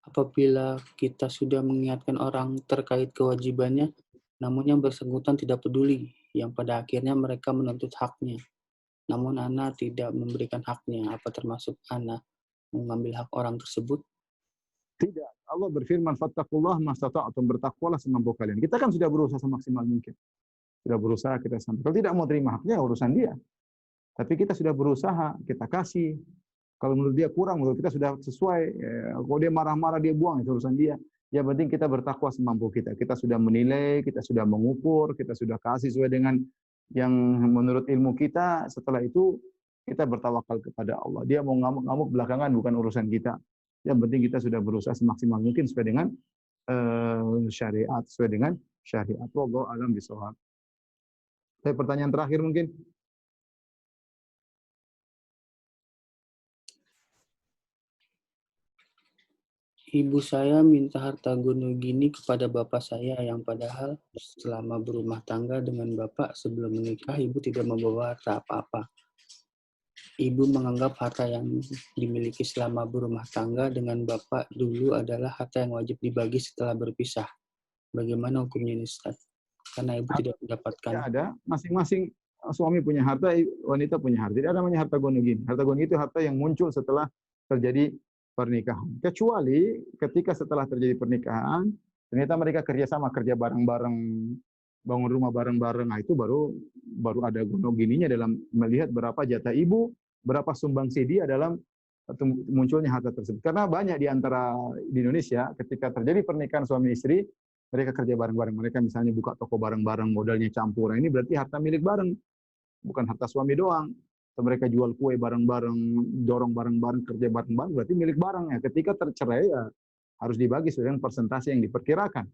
Apabila kita sudah mengingatkan orang terkait kewajibannya, namun yang bersangkutan tidak peduli, yang pada akhirnya mereka menuntut haknya. Namun anak tidak memberikan haknya, apa termasuk anak mengambil hak orang tersebut? Tidak. Allah berfirman, fattakullah mastata'tum, bertakwalah semampu kalian. Kita kan sudah berusaha semaksimal mungkin. Sudah berusaha kita sampai. Kalau tidak mau terima haknya, urusan dia. Tapi kita sudah berusaha, kita kasih. Kalau menurut dia kurang, menurut kita sudah sesuai. Kalau dia marah-marah, dia buang, itu urusan dia. Yang penting kita bertakwa semampu kita. Kita sudah menilai, kita sudah mengukur, kita sudah kasih sesuai dengan yang menurut ilmu kita. Setelah itu, kita bertawakal kepada Allah. Dia mau ngamuk-ngamuk belakangan, bukan urusan kita. Yang penting kita sudah berusaha semaksimal mungkin sesuai dengan syariat, sesuai dengan syariat. Wallahu a'lam bishawab. Pertanyaan terakhir mungkin. Ibu saya minta harta gono gini kepada bapak saya yang padahal selama berumah tangga dengan bapak sebelum menikah ibu tidak membawa harta apa-apa. Ibu menganggap harta yang dimiliki selama berumah tangga dengan bapak dulu adalah harta yang wajib dibagi setelah berpisah. Bagaimana hukumnya ini, Ustaz? Karena ibu tidak mendapatkan. Tidak ada, masing-masing suami punya harta, wanita punya harta. Tidak ada namanya harta gono gini. Harta gono itu harta yang muncul setelah terjadi pernikahan. Kecuali ketika setelah terjadi pernikahan, ternyata mereka kerjasama, kerja bareng-bareng, bangun rumah bareng-bareng. Nah, itu baru ada gono gininya dalam melihat berapa jatah ibu, berapa sumbangsi dia dalam munculnya harta tersebut. Karena banyak di antara di Indonesia ketika terjadi pernikahan suami istri, mereka kerja bareng-bareng. Mereka misalnya buka toko bareng-bareng, modalnya campur. Nah, ini berarti harta milik bareng, bukan harta suami doang. Atau mereka jual kue bareng-bareng, dorong bareng-bareng, kerja bareng-bareng, berarti milik bareng. Ya, ketika tercerai ya harus dibagi sesuai dengan persentase yang diperkirakan.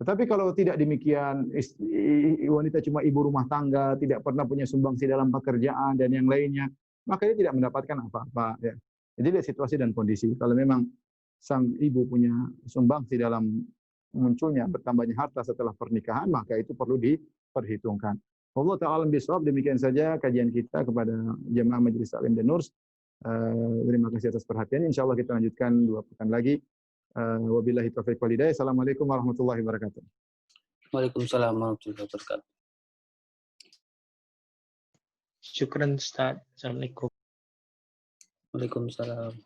Tetapi kalau tidak demikian, wanita cuma ibu rumah tangga, tidak pernah punya sumbangsi dalam pekerjaan dan yang lainnya, maka dia tidak mendapatkan apa-apa. Ya. Jadi lihat situasi dan kondisi. Kalau memang sang ibu punya sumbangsi dalam munculnya bertambahnya harta setelah pernikahan, maka itu perlu diperhitungkan. Allah Ta'ala bisawab, demikian saja kajian kita kepada jemaah Majelis Taklim dan Nurs. Terima kasih atas perhatiannya. Insya Allah kita lanjutkan 2 pekan lagi. Wabillahi taufiq wal hidayah. Assalamualaikum warahmatullahi wabarakatuh. Waalaikumsalam warahmatullahi wabarakatuh. Syukran Ustaz. Assalamualaikum. Waalaikumsalam.